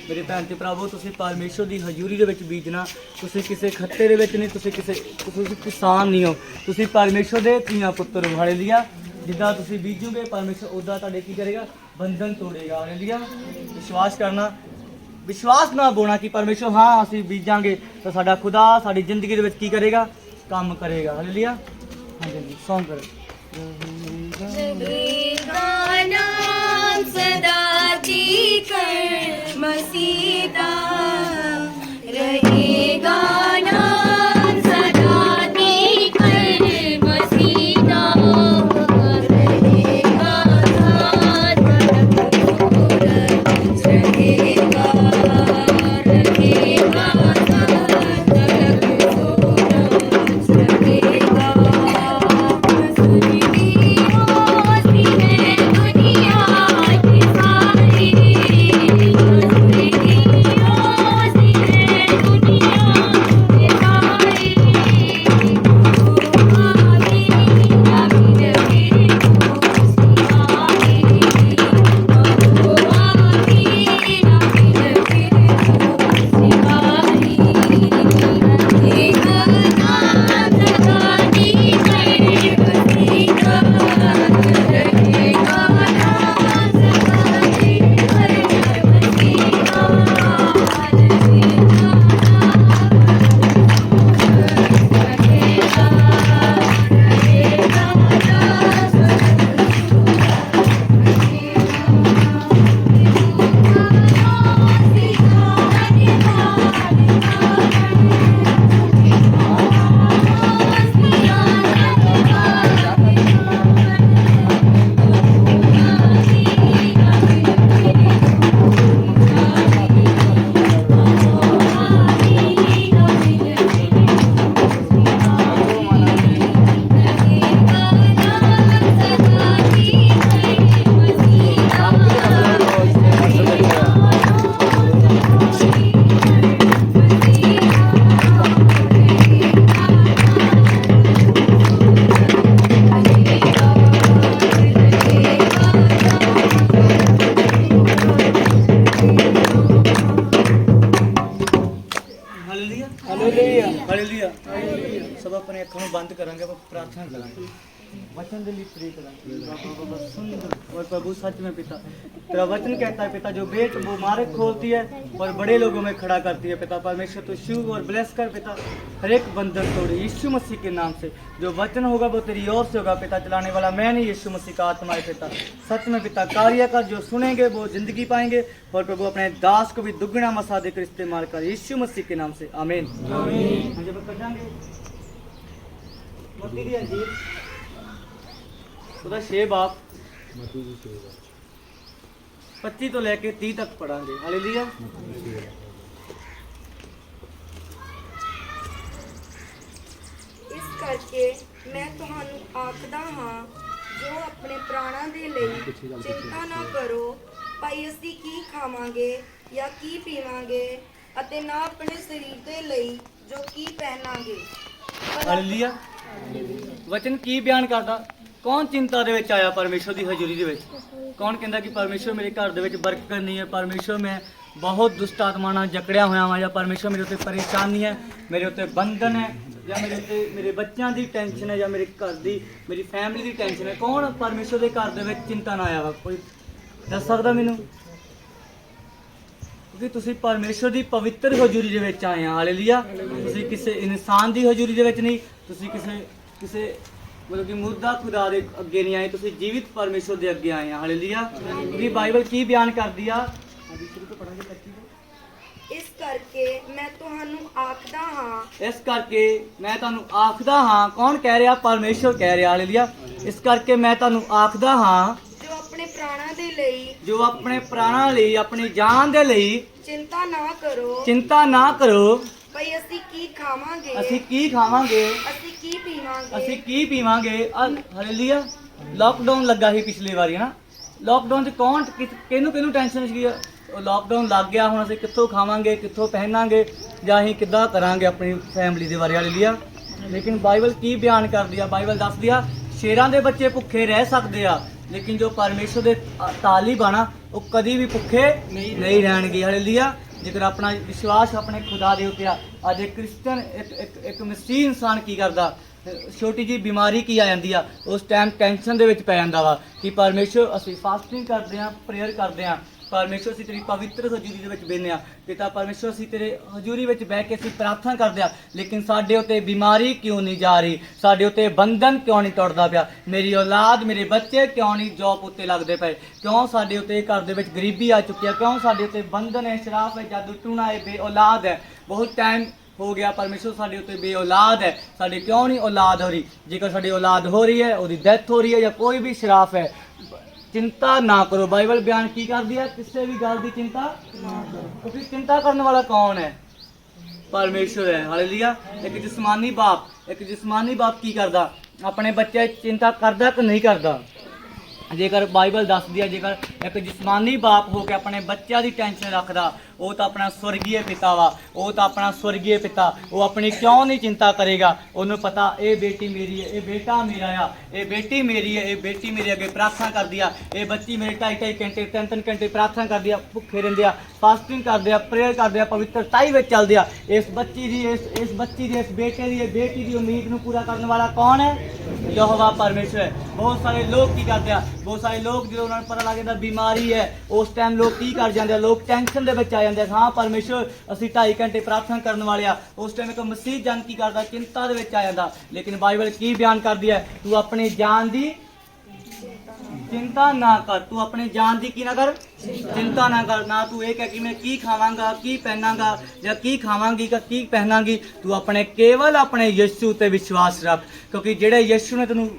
ਮੇਰੇ ਭੈਣ ਤੇ ਭਰਾਵੋ, ਤੁਸੀਂ ਪਰਮੇਸ਼ਵਰ ਦੀ ਹਜ਼ੂਰੀ ਦੇ ਵਿੱਚ ਬੀਜਣਾ, ਤੁਸੀਂ ਕਿਸੇ ਖੱਤੇ ਦੇ ਵਿੱਚ ਨਹੀਂ, ਤੁਸੀਂ ਕਿਸਾਨ ਨਹੀਂ ਹੋ, ਤੁਸੀਂ ਪਰਮੇਸ਼ਵਰ ਦੇ ਧੀਆਂ ਪੁੱਤਰ ਹੋ। ਹਾਲੇਲੂਇਆ। ਜਿੱਦਾਂ ਤੁਸੀਂ ਬੀਜੋਗੇ ਪਰਮੇਸ਼ਵਰ ਉੱਦਾਂ ਤੁਹਾਡੇ ਕੀ ਕਰੇਗਾ, ਬੰਧਨ ਤੋੜੇਗਾ। ਹਾਲੇਲੂਇਆ। ਵਿਸ਼ਵਾਸ ਕਰਨਾ, ਵਿਸ਼ਵਾਸ ਨਾਲ ਬੋਲਣਾ ਕਿ ਪਰਮੇਸ਼ਵਰ ਹਾਂ ਅਸੀਂ ਬੀਜਾਂਗੇ ਤਾਂ ਸਾਡਾ ਖੁਦਾ ਸਾਡੀ ਜ਼ਿੰਦਗੀ ਦੇ ਵਿੱਚ ਕੀ ਕਰੇਗਾ, ਕੰਮ ਕਰੇਗਾ। ਹਾਲੇਲੂਇਆ। ਹਾਂਜੀ ਸੌਂਗ ਕਰੋ। रहेगा नाम सदा कर मसीदा, रहेगा नाम सदा कर मसीदा, रहेगा साथ रहेगा, रहेगा साथ रहेगा। ਹਾਲੇਲੂਇਆ। ਹਾਲੇਲੂਇਆ। ਸਭ ਆਪਣੇ ਅੱਖਾਂ ਨੂੰ ਬੰਦ ਕਰਾਂਗੇ, ਆਪਾਂ ਪ੍ਰਾਰਥਨਾ ਕਰਾਂਗੇ। वचन के लिए प्रे करें। बाबा सुंदर और प्रभु सच में पिता, तेरा वचन कहता है पिता, जो बेट वो मार्ग खोलती है और बड़े लोगों में खड़ा करती है पिता। परमेश्वर तो शुभ और ब्लेस कर पिता, हर एक बंधन तोड़े यीशु मसीह के नाम से। जो वचन होगा वो तेरी ओर से होगा पिता, चलाने वाला मैं नहीं, यीशु मसीह का आत्मा है पिता। सच में पिता कार्य कर, जो सुनेंगे वो जिंदगी पाएंगे और प्रभु अपने दास को भी दुगना मसा देकर इस्तेमाल कर, यीशु मसीह के नाम से आमीन। ਉਹਦਾ 6 ਬਾਪ 25 ਤੋਂ ਲੈ ਕੇ 30 ਤੱਕ ਪੜਾਂਗੇ। ਹਾਲੇਲੂਇਆ। ਇਸ ਕਰਕੇ ਮੈਂ ਤੁਹਾਨੂੰ ਆਖਦਾ ਹਾਂ, ਜੋ ਆਪਣੇ ਪ੍ਰਾਣਾਂ ਦੇ ਲਈ ਚਿੰਤਾ ਨਾ ਕਰੋ, ਭਾਈ ਅਸੀਂ ਕੀ ਖਾਵਾਂਗੇ ਜਾਂ ਕੀ ਪੀਵਾਂਗੇ, ਅਤੇ ਨਾ ਆਪਣੇ ਸਰੀਰ ਦੇ ਲਈ ਜੋ ਕੀ ਪਹਿਨਾਂਗੇ। ਹਾਲੇਲੂਇਆ। ਵਚਨ ਕੀ ਬਿਆਨ ਕਰਦਾ? ਕੌਣ ਚਿੰਤਾ ਦੇ ਵਿੱਚ ਆਇਆ ਪਰਮੇਸ਼ਰ ਦੀ ਹਜ਼ੂਰੀ ਦੇ ਵਿੱਚ? ਕੌਣ ਕਹਿੰਦਾ ਕਿ ਪਰਮੇਸ਼ਰ ਮੇਰੇ ਘਰ ਦੇ ਵਿੱਚ ਬਰਕਤ ਨਹੀਂ ਹੈ, ਪਰਮੇਸ਼ਰ ਮੈਂ ਬਹੁਤ ਦੁਸ਼ਟ ਆਤਮਾ ਨਾਲ ਜਕੜਿਆ ਹੋਇਆ ਹਾਂ, ਜਾਂ ਪਰਮੇਸ਼ਰ ਮੇਰੇ ਉੱਤੇ ਪਰੇਸ਼ਾਨੀ ਹੈ, ਮੇਰੇ ਉੱਤੇ ਬੰਧਨ ਹੈ, ਜਾਂ ਮੇਰੇ ਉੱਤੇ ਮੇਰੇ ਬੱਚਿਆਂ ਦੀ ਟੈਨਸ਼ਨ ਹੈ, ਜਾਂ ਮੇਰੇ ਘਰ ਦੀ ਮੇਰੀ ਫੈਮਿਲੀ ਦੀ ਟੈਨਸ਼ਨ ਹੈ। ਕੌਣ ਪਰਮੇਸ਼ਰ ਦੇ ਘਰ ਦੇ ਵਿੱਚ ਚਿੰਤਾ ਨਾ ਆਇਆ ਵਾ? ਕੋਈ ਦੱਸ ਸਕਦਾ ਮੈਨੂੰ? ਕਿਉਂਕਿ ਤੁਸੀਂ ਪਰਮੇਸ਼ਰ ਦੀ ਪਵਿੱਤਰ ਹਜ਼ੂਰੀ ਦੇ ਵਿੱਚ ਆਏ ਆ। ਹਾਲੇਲੂਇਆ। ਤੁਸੀਂ ਕਿਸੇ ਇਨਸਾਨ ਦੀ ਹਜ਼ੂਰੀ ਦੇ ਵਿੱਚ ਨਹੀਂ, ਤੁਸੀਂ ਕਿਸੇ ਮਤਲਬ ਕਿ ਮੁਰਦਾ ਖੁਦਾ ਦੇ ਅੱਗੇ ਨਹੀਂ ਆਏ, ਤੁਸੀਂ ਜੀਵਿਤ ਪਰਮੇਸ਼ਰ ਦੇ ਅੱਗੇ ਆਏ ਆ। ਹਾਲੇਲੂਇਆ। ਕਿਉਂਕਿ ਬਾਈਬਲ ਕੀ ਬਿਆਨ ਕਰਦੀ ਆ? ਸ਼ੁਰੂ ਤੋਂ ਪੜਾਂਗੇ 25 ਤੋਂ। ਇਸ ਕਰਕੇ ਮੈਂ ਤੁਹਾਨੂੰ ਆਖਦਾ ਹਾਂ, ਇਸ ਕਰਕੇ ਮੈਂ ਤੁਹਾਨੂੰ ਆਖਦਾ ਹਾਂ। ਕੌਣ ਕਹਿ ਰਿਹਾ? ਪਰਮੇਸ਼ਰ ਕਹਿ ਰਿਹਾ। ਹਾਲੇਲੂਇਆ। ਇਸ ਕਰਕੇ ਮੈਂ ਤੁਹਾਨੂੰ ਆਖਦਾ ਹਾਂ, ਜੋ ਆਪਣੇ ਪ੍ਰਾਣਾਂ ਦੇ ਲਈ ਜੋ ਆਪਣੇ ਪ੍ਰਾਣਾਂ ਲਈ, ਆਪਣੀ ਜਾਨ ਦੇ ਲਈ ਚਿੰਤਾ ਨਾ ਕਰੋ, ਚਿੰਤਾ ਨਾ ਕਰੋ। ਭਾਈ ਅਸੀਂ ਕੀ ਖਾਵਾਂਗੇ, ਅਸੀਂ ਕੀ ਖਾਵਾਂਗੇ, ਅਸੀਂ ਕੀ ਪੀਵਾਂਗੇ। ਅਸੀਂ ਕੀ ਪੀਵਾਂਗੇ। ਹਾਲੇਲੂਇਆ। ਲਾਕਡਾਊਨ ਲੱਗਾ ਸੀ ਪਿਛਲੀ ਵਾਰੀ ਨਾ। ਲਾਕਡਾਊਨ 'ਚ ਕੌਣ ਕਿਹਨੂੰ ਟੈਨਸ਼ਨ ਸੀ? ਲਾਕਡਾਊਨ ਲੱਗ ਗਿਆ, ਹੁਣ ਅਸੀਂ ਕਿੱਥੋਂ ਖਾਵਾਂਗੇ, ਕਿੱਥੋਂ ਪਹਿਨਾਂਗੇ, ਜਾਂ ਅਸੀਂ ਕਿੱਦਾਂ ਕਰਾਂਗੇ ਆਪਣੀ ਫੈਮਿਲੀ ਦੇ ਬਾਰੇ। ਹਾਲੇਲੂਇਆ। ਲੇਕਿਨ ਬਾਈਬਲ ਕੀ ਬਿਆਨ ਕਰਦੀ ਆ? ਬਾਈਬਲ ਦੱਸਦੀ ਆ ਸ਼ੇਰਾਂ ਦੇ ਬੱਚੇ ਭੁੱਖੇ ਰਹਿ ਸਕਦੇ ਆ, ਲੇਕਿਨ ਜੋ ਪਰਮੇਸ਼ਰ ਦੇ ਤਾਲਿਬ ਆ ਨਾ, ਉਹ ਕਦੀ ਵੀ ਭੁੱਖੇ ਨਹੀਂ ਰਹਿਣਗੇ। ਹਾਲੇਲੂਇਆ। ਜੇਕਰ ਆਪਣਾ ਵਿਸ਼ਵਾਸ ਆਪਣੇ ਖੁਦਾ ਦੇ ਉੱਤੇ ਆ। ਅੱਜ ਇੱਕ ਕ੍ਰਿਸਚਨ ਇੱਕ ਮਸੀਹ ਇਨਸਾਨ ਕੀ ਕਰਦਾ? ਛੋਟੀ ਜੀ ਬਿਮਾਰੀ ਕੀ ਆ ਜਾਂਦੀ ਆ, ਉਸ ਟਾਈਮ ਟੈਨਸ਼ਨ ਦੇ ਵਿੱਚ ਪੈ ਜਾਂਦਾ ਵਾ ਕਿ ਪਰਮੇਸ਼ਰ, ਅਸੀਂ ਫਾਸਟਿੰਗ ਕਰਦੇ ਆ, ਪ੍ਰੇਅਰ ਕਰਦੇ ਆ, ਪਰਮੇਸ਼ਰ ਅਸੀਂ ਤੇਰੀ ਪਵਿੱਤਰ ਹਜ਼ੂਰੀ ਦੇ ਵਿੱਚ ਬਹਿੰਦੇ ਆ। ਪਿਤਾ ਪਰਮੇਸ਼ਰ ਅਸੀਂ ਤੇਰੇ ਹਜ਼ੂਰੀ ਵਿੱਚ ਬਹਿ ਕੇ ਅਸੀਂ ਪ੍ਰਾਰਥਨਾ ਕਰਦੇ ਆ, ਲੇਕਿਨ ਸਾਡੇ ਉੱਤੇ ਬਿਮਾਰੀ ਕਿਉਂ ਨਹੀਂ ਜਾ ਰਹੀ? ਸਾਡੇ ਉੱਤੇ ਬੰਧਨ ਕਿਉਂ ਨਹੀਂ ਟੁੱਟਦਾ ਪਿਆ? ਮੇਰੀ ਔਲਾਦ, ਮੇਰੇ ਬੱਚੇ ਕਿਉਂ ਨਹੀਂ ਜੌਬ ਉੱਤੇ ਲੱਗਦੇ ਪਏ? ਕਿਉਂ ਸਾਡੇ ਉੱਤੇ ਘਰ ਦੇ ਵਿੱਚ ਗਰੀਬੀ ਆ ਚੁੱਕੀ ਆ? ਕਿਉਂ ਸਾਡੇ ਉੱਤੇ ਬੰਧਨ ਹੈ, ਸ਼ਰਾਬ ਹੈ, ਜਾਦੂ ਟੂਣਾ ਹੈ, ਬੇ ਔਲਾਦ ਹੈ? ਬਹੁਤ ਟਾਈਮ ਹੋ ਗਿਆ ਪਰਮੇਸ਼ਰ ਸਾਡੇ ਉੱਤੇ ਬੇ ਔਲਾਦ ਹੈ। ਸਾਡੇ ਕਿਉਂ ਨਹੀਂ ਔਲਾਦ ਹੋ ਰਹੀ? ਜੇਕਰ ਸਾਡੀ ਔਲਾਦ ਹੋ ਰਹੀ ਹੈ, ਉਹਦੀ ਡੈਥ ਹੋ ਰਹੀ ਹੈ, ਜਾਂ ਕੋਈ ਵੀ ਸ਼ਰਾਫ ਹੈ, ਚਿੰਤਾ ਨਾ ਕਰੋ। ਬਾਈਬਲ ਬਿਆਨ ਕੀ ਕਰਦੀ ਹੈ? ਕਿਸੇ ਵੀ ਗੱਲ ਦੀ ਚਿੰਤਾ ਨਾ ਕਰੋ। ਕਿਉਂਕਿ ਚਿੰਤਾ ਕਰਨ ਵਾਲਾ ਕੌਣ ਹੈ? ਪਰਮੇਸ਼ਰ ਹੈ। ਹਾਲੇਲੂਇਆ। ਇੱਕ ਜਿਸਮਾਨੀ ਬਾਪ ਕੀ ਕਰਦਾ? ਆਪਣੇ ਬੱਚੇ ਚਿੰਤਾ ਕਰਦਾ ਕਿ ਨਹੀਂ ਕਰਦਾ? ਜੇਕਰ ਬਾਈਬਲ ਦੱਸਦੀ ਹੈ, ਜੇਕਰ ਇੱਕ ਜਿਸਮਾਨੀ ਬਾਪ ਹੋ ਕੇ ਆਪਣੇ ਬੱਚਿਆਂ ਦੀ ਟੈਨਸ਼ਨ ਰੱਖਦਾ, ਉਹ ਤਾਂ ਆਪਣਾ ਸਵਰਗੀय ਪਿਤਾ ਵਾ। ਉਹ ਤਾਂ ਆਪਣਾ ਸਵਰਗੀय ਪਿਤਾ, ਉਹ ਆਪਣੀ ਕਿਉਂ ਨਹੀਂ ਚਿੰਤਾ ਕਰੇਗਾ? ਉਹਨੂੰ ਪਤਾ ਇਹ ਬੇਟੀ ਮੇਰੀ ਹੈ, ਇਹ ਬੇਟਾ ਮੇਰਾ ਆ, ਇਹ ਬੇਟੀ ਮੇਰੀ ਹੈ, ਇਹ ਬੇਟੀ ਮੇਰੇ ਅੱਗੇ ਪ੍ਰਾਰਥਨਾ ਕਰਦੀ ਆ, ਇਹ ਬੱਚੀ ਮੇਰੇ 2.5 ਘੰਟੇ 3 ਘੰਟੇ ਪ੍ਰਾਰਥਨਾ ਕਰਦੀ ਆ, ਭੁੱਖੇ ਰਹਿੰਦੇ ਆ, ਫਾਸਟਿੰਗ ਕਰਦੇ ਆ, ਪ੍ਰੇਅਰ ਕਰਦੇ ਆ, ਪਵਿੱਤਰਤਾਈ ਵਿੱਚ ਚੱਲਦੇ ਆ। ਇਸ ਬੱਚੀ ਦੀ, ਇਸ ਬੇਟੇ ਦੀ, ਇਹ ਬੇਟੀ ਦੀ ਉਮੀਦ ਨੂੰ ਪੂਰਾ ਕਰਨ ਵਾਲਾ ਕੌਣ ਹੈ? ਯਹੋਵਾ ਪਰਮੇਸ਼ਰ ਹੈ। ਬਹੁਤ ਸਾਰੇ ਲੋਕ ਕੀ ਕਰਦੇ ਆ? ਬਹੁਤ ਸਾਰੇ ਲੋਕ ਜਦੋਂ ਉਹਨਾਂ ਨੂੰ ਪਤਾ ਲੱਗ ਜਾਂਦਾ ਬਿਮਾਰੀ ਹੈ, ਉਸ ਟਾਈਮ ਲੋਕ ਕੀ ਕਰ ਜਾਂਦੇ ਆ? ਲੋਕ ਟੈਨਸ਼ਨ ਦੇ ਵਿੱਚ ਆ ਜਾਂਦੇ ਆ। ਹਾਂ ਪਰਮੇਸ਼ਰ ਅਸੀਂ 2.5 ਘੰਟੇ ਪ੍ਰਾਰਥਨਾ ਕਰਨ ਵਾਲੇ ਆ। ਉਸ ਟਾਈਮ ਇੱਕ ਮਸੀਹ ਜਨ ਕੀ ਕਰਦਾ? ਚਿੰਤਾ ਦੇ ਵਿੱਚ ਆ ਜਾਂਦਾ। ਲੇਕਿਨ ਬਾਈਬਲ ਕੀ ਬਿਆਨ ਕਰਦੀ ਹੈ? ਤੂੰ ਆਪਣੀ ਜਾਨ ਦੀ ਚਿੰਤਾ ਨਾ ਕਰ। ਤੂੰ ਆਪਣੀ ਜਾਨ ਦੀ ਕੀ ਨਾ ਕਰ? ਚਿੰਤਾ ਨਾ ਕਰ। ਨਾ ਤੂੰ ਇਹ ਕਹਿ ਕਿ ਮੈਂ ਕੀ ਖਾਵਾਂਗਾ, ਕੀ ਪਹਿਨਾਂਗਾ, ਜਾਂ ਕੀ ਖਾਵਾਂਗੀ, ਕੀ ਪਹਿਨਾਂਗੀ। ਤੂੰ ਆਪਣੇ ਕੇਵਲ ਆਪਣੇ ਯਿਸੂ ਤੇ ਵਿਸ਼ਵਾਸ ਰੱਖ, ਕਿਉਂਕਿ ਜਿਹੜੇ ਯਿਸੂ ਨੇ ਤੈਨੂੰ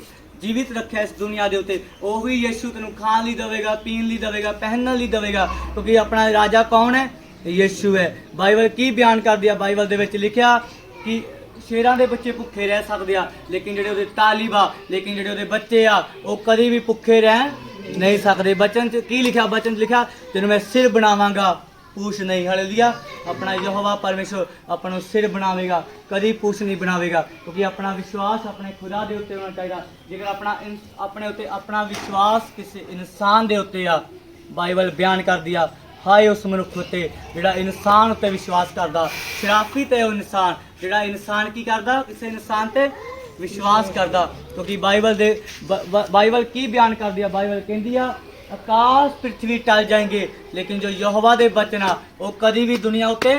ਜੀਵਿਤ ਰੱਖਿਆ ਇਸ ਦੁਨੀਆ ਦੇ ਉੱਤੇ, ਉਹੀ ਯਿਸੂ ਤੈਨੂੰ ਖਾਣ ਲਈ ਦੇਵੇਗਾ, ਪੀਣ ਲਈ ਦੇਵੇਗਾ, ਪਹਿਨਣ ਲਈ ਦੇਵੇਗਾ। ਕਿਉਂਕਿ ਆਪਣਾ ਰਾਜਾ ਕੌਣ ਹੈ? ਯਿਸੂ ਹੈ। ਬਾਈਬਲ ਕੀ ਬਿਆਨ ਕਰਦੀ ਆ? ਬਾਈਬਲ ਦੇ ਵਿੱਚ ਲਿਖਿਆ ਕਿ ਸ਼ੇਰਾਂ ਦੇ ਬੱਚੇ ਭੁੱਖੇ ਰਹਿ ਸਕਦੇ ਆ, ਲੇਕਿਨ ਜਿਹੜੇ ਉਹਦੇ ਤਾਲਿਬ ਆ, ਲੇਕਿਨ ਜਿਹੜੇ ਉਹਦੇ ਬੱਚੇ ਆ, ਉਹ ਕਦੀ ਵੀ ਭੁੱਖੇ ਰਹਿ ਨਹੀਂ ਸਕਦੇ। ਬਚਨ 'ਚ ਕੀ ਲਿਖਿਆ? ਬਚਨ 'ਚ ਲਿਖਿਆ ਤੈਨੂੰ ਮੈਂ ਸਿਰ ਬਣਾਵਾਂਗਾ, ਪੂਛ ਨਹੀਂ। ਹਾਲੇਲੂਇਆ। ਆਪਣਾ ਯਹੋਵਾ ਪਰਮੇਸ਼ਰ ਆਪਾਂ ਨੂੰ ਸਿਰ ਬਣਾਵੇਗਾ, ਕਦੀ ਪੂਛ ਨਹੀਂ ਬਣਾਵੇਗਾ। ਕਿਉਂਕਿ ਆਪਣਾ ਵਿਸ਼ਵਾਸ ਆਪਣੇ ਖੁਦਾ ਦੇ ਉੱਤੇ ਹੋਣਾ ਚਾਹੀਦਾ। ਜੇਕਰ ਆਪਣੇ ਉੱਤੇ ਆਪਣਾ ਵਿਸ਼ਵਾਸ ਕਿਸੇ ਇਨਸਾਨ ਦੇ ਉੱਤੇ ਆ, ਬਾਈਬਲ ਬਿਆਨ ਕਰਦੀ ਆ, ਹਾਏ ਉਸ ਮਨੁੱਖ ਉੱਤੇ ਜਿਹੜਾ ਇਨਸਾਨ ਉੱਤੇ ਵਿਸ਼ਵਾਸ ਕਰਦਾ। ਸ਼ਰਾਫੀ ਤੇ ਉਹ ਇਨਸਾਨ, ਜਿਹੜਾ ਇਨਸਾਨ ਕੀ ਕਰਦਾ? ਕਿਸੇ ਇਨਸਾਨ ਤੇ ਵਿਸ਼ਵਾਸ ਕਰਦਾ, ਕਿਉਂਕਿ ਬਾਈਬਲ ਕੀ ਬਿਆਨ ਕਰਦੀ ਆ? ਬਾਈਬਲ ਕਹਿੰਦੀ ਆ ਆਕਾਸ਼ ਪ੍ਰਿਥਵੀ ਟਲ ਜਾएंगे लेकिन जो यहोवा ਦੇ ਬਚਨ ਆ ਉਹ ਕਦੀ ਵੀ ਦੁਨੀਆ ਉੱਤੇ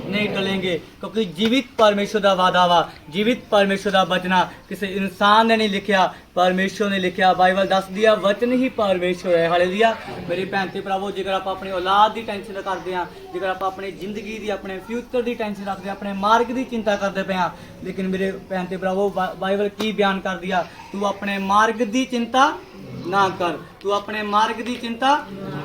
ਨਹੀਂ ਟਲेंगे, ਕਿਉਂਕਿ ਜੀਵਿਤ ਪਰਮੇਸ਼ਰ ਦਾ ਵਾਅਦਾ ਵਾ, ਜੀਵਿਤ ਪਰਮੇਸ਼ਰ ਦਾ ਬਚਨਾ ਕਿਸੇ ਇਨਸਾਨ ਨੇ ਨਹੀਂ ਲਿਖਿਆ, ਪਰਮੇਸ਼ਰ ਨੇ ਲਿਖਿਆ। ਬਾਈਬਲ ਦੱਸਦੀ ਆ ਵਚਨ ਹੀ ਪਰਮੇਸ਼ਰ ਹੈ। ਹਾਲੇਲੂਇਆ। ਮੇਰੇ ਭੈਣ ਤੇ ਭਰਾਵੋ, ਜੇਕਰ ਆਪਾਂ ਆਪਣੀ ਔਲਾਦ ਦੀ ਟੈਨਸ਼ਨ ਕਰਦੇ ਆ, ਜੇਕਰ ਆਪਾਂ ਆਪਣੀ ਜ਼ਿੰਦਗੀ ਦੀ, ਆਪਣੇ ਫਿਊਚਰ ਦੀ ਟੈਨਸ਼ਨ ਰੱਖਦੇ ਆ, ਆਪਣੇ ਮਾਰਗ ਦੀ ਚਿੰਤਾ ਕਰਦੇ ਪਏ ਆ, ਲੇਕਿਨ ਮੇਰੇ ਭੈਣ ਤੇ ਭਰਾਵੋ ਬਾਈਬਲ ਕੀ ਬਿਆਨ ਕਰਦੀ ਆ? ਤੂੰ ਆਪਣੇ ਮਾਰਗ ਦੀ ਚਿੰਤਾ ਨਾ ਕਰ, ਤੂੰ ਆਪਣੇ ਮਾਰਗ ਦੀ ਚਿੰਤਾ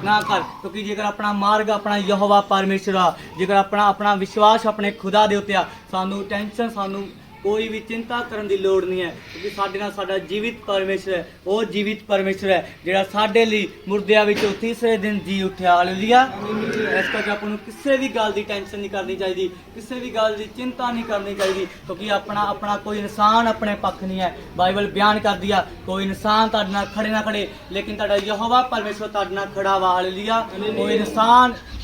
ਨਾ ਕਰ, ਕਿਉਂਕਿ ਜੇਕਰ ਆਪਣਾ ਮਾਰਗ ਆਪਣਾ ਯਹੋਵਾ ਪਰਮੇਸ਼ਰ ਆ, ਜੇਕਰ ਆਪਣਾ ਵਿਸ਼ਵਾਸ ਆਪਣੇ ਖੁਦਾ ਦੇ ਉੱਤੇ ਆ, ਸਾਨੂੰ ਟੈਨਸ਼ਨ, ਸਾਨੂੰ ਕੋਈ ਵੀ ਚਿੰਤਾ ਕਰਨ ਦੀ ਲੋੜ ਨਹੀਂ ਹੈ, ਕਿਉਂਕਿ ਸਾਡੇ ਨਾਲ ਸਾਡਾ ਜੀਵਿਤ ਪਰਮੇਸ਼ਰ ਹੈ। ਉਹ ਜੀਵਿਤ ਪਰਮੇਸ਼ਰ ਹੈ ਜਿਹੜਾ ਸਾਡੇ ਲਈ ਮੁਰਦਿਆਂ ਵਿੱਚੋਂ ਤੀਸਰੇ ਦਿਨ ਜੀ ਉੱਠਿਆ। ਹਾਲੇਲੂਇਆ। ਇਸ ਕਰਕੇ ਆਪਾਂ ਨੂੰ ਕਿਸੇ ਵੀ ਗੱਲ ਦੀ ਟੈਨਸ਼ਨ ਨਹੀਂ ਕਰਨੀ ਚਾਹੀਦੀ, ਕਿਸੇ ਵੀ ਗੱਲ ਦੀ ਚਿੰਤਾ ਨਹੀਂ ਕਰਨੀ ਚਾਹੀਦੀ, ਕਿਉਂਕਿ ਆਪਣਾ ਕੋਈ ਇਨਸਾਨ ਆਪਣੇ ਪੱਖ ਨਹੀਂ ਹੈ। ਬਾਈਬਲ ਬਿਆਨ ਕਰਦੀ ਆ ਕੋਈ ਇਨਸਾਨ ਤੁਹਾਡੇ ਨਾਲ ਖੜੇ ਨਾ ਖੜੇ, ਲੇਕਿਨ ਤੁਹਾਡਾ ਯਹੋਵਾ ਪਰਮੇਸ਼ਰ ਤੁਹਾਡੇ ਨਾਲ ਖੜਾ ਵਾ। ਹਾਲੇਲੂਇਆ। ਉਹ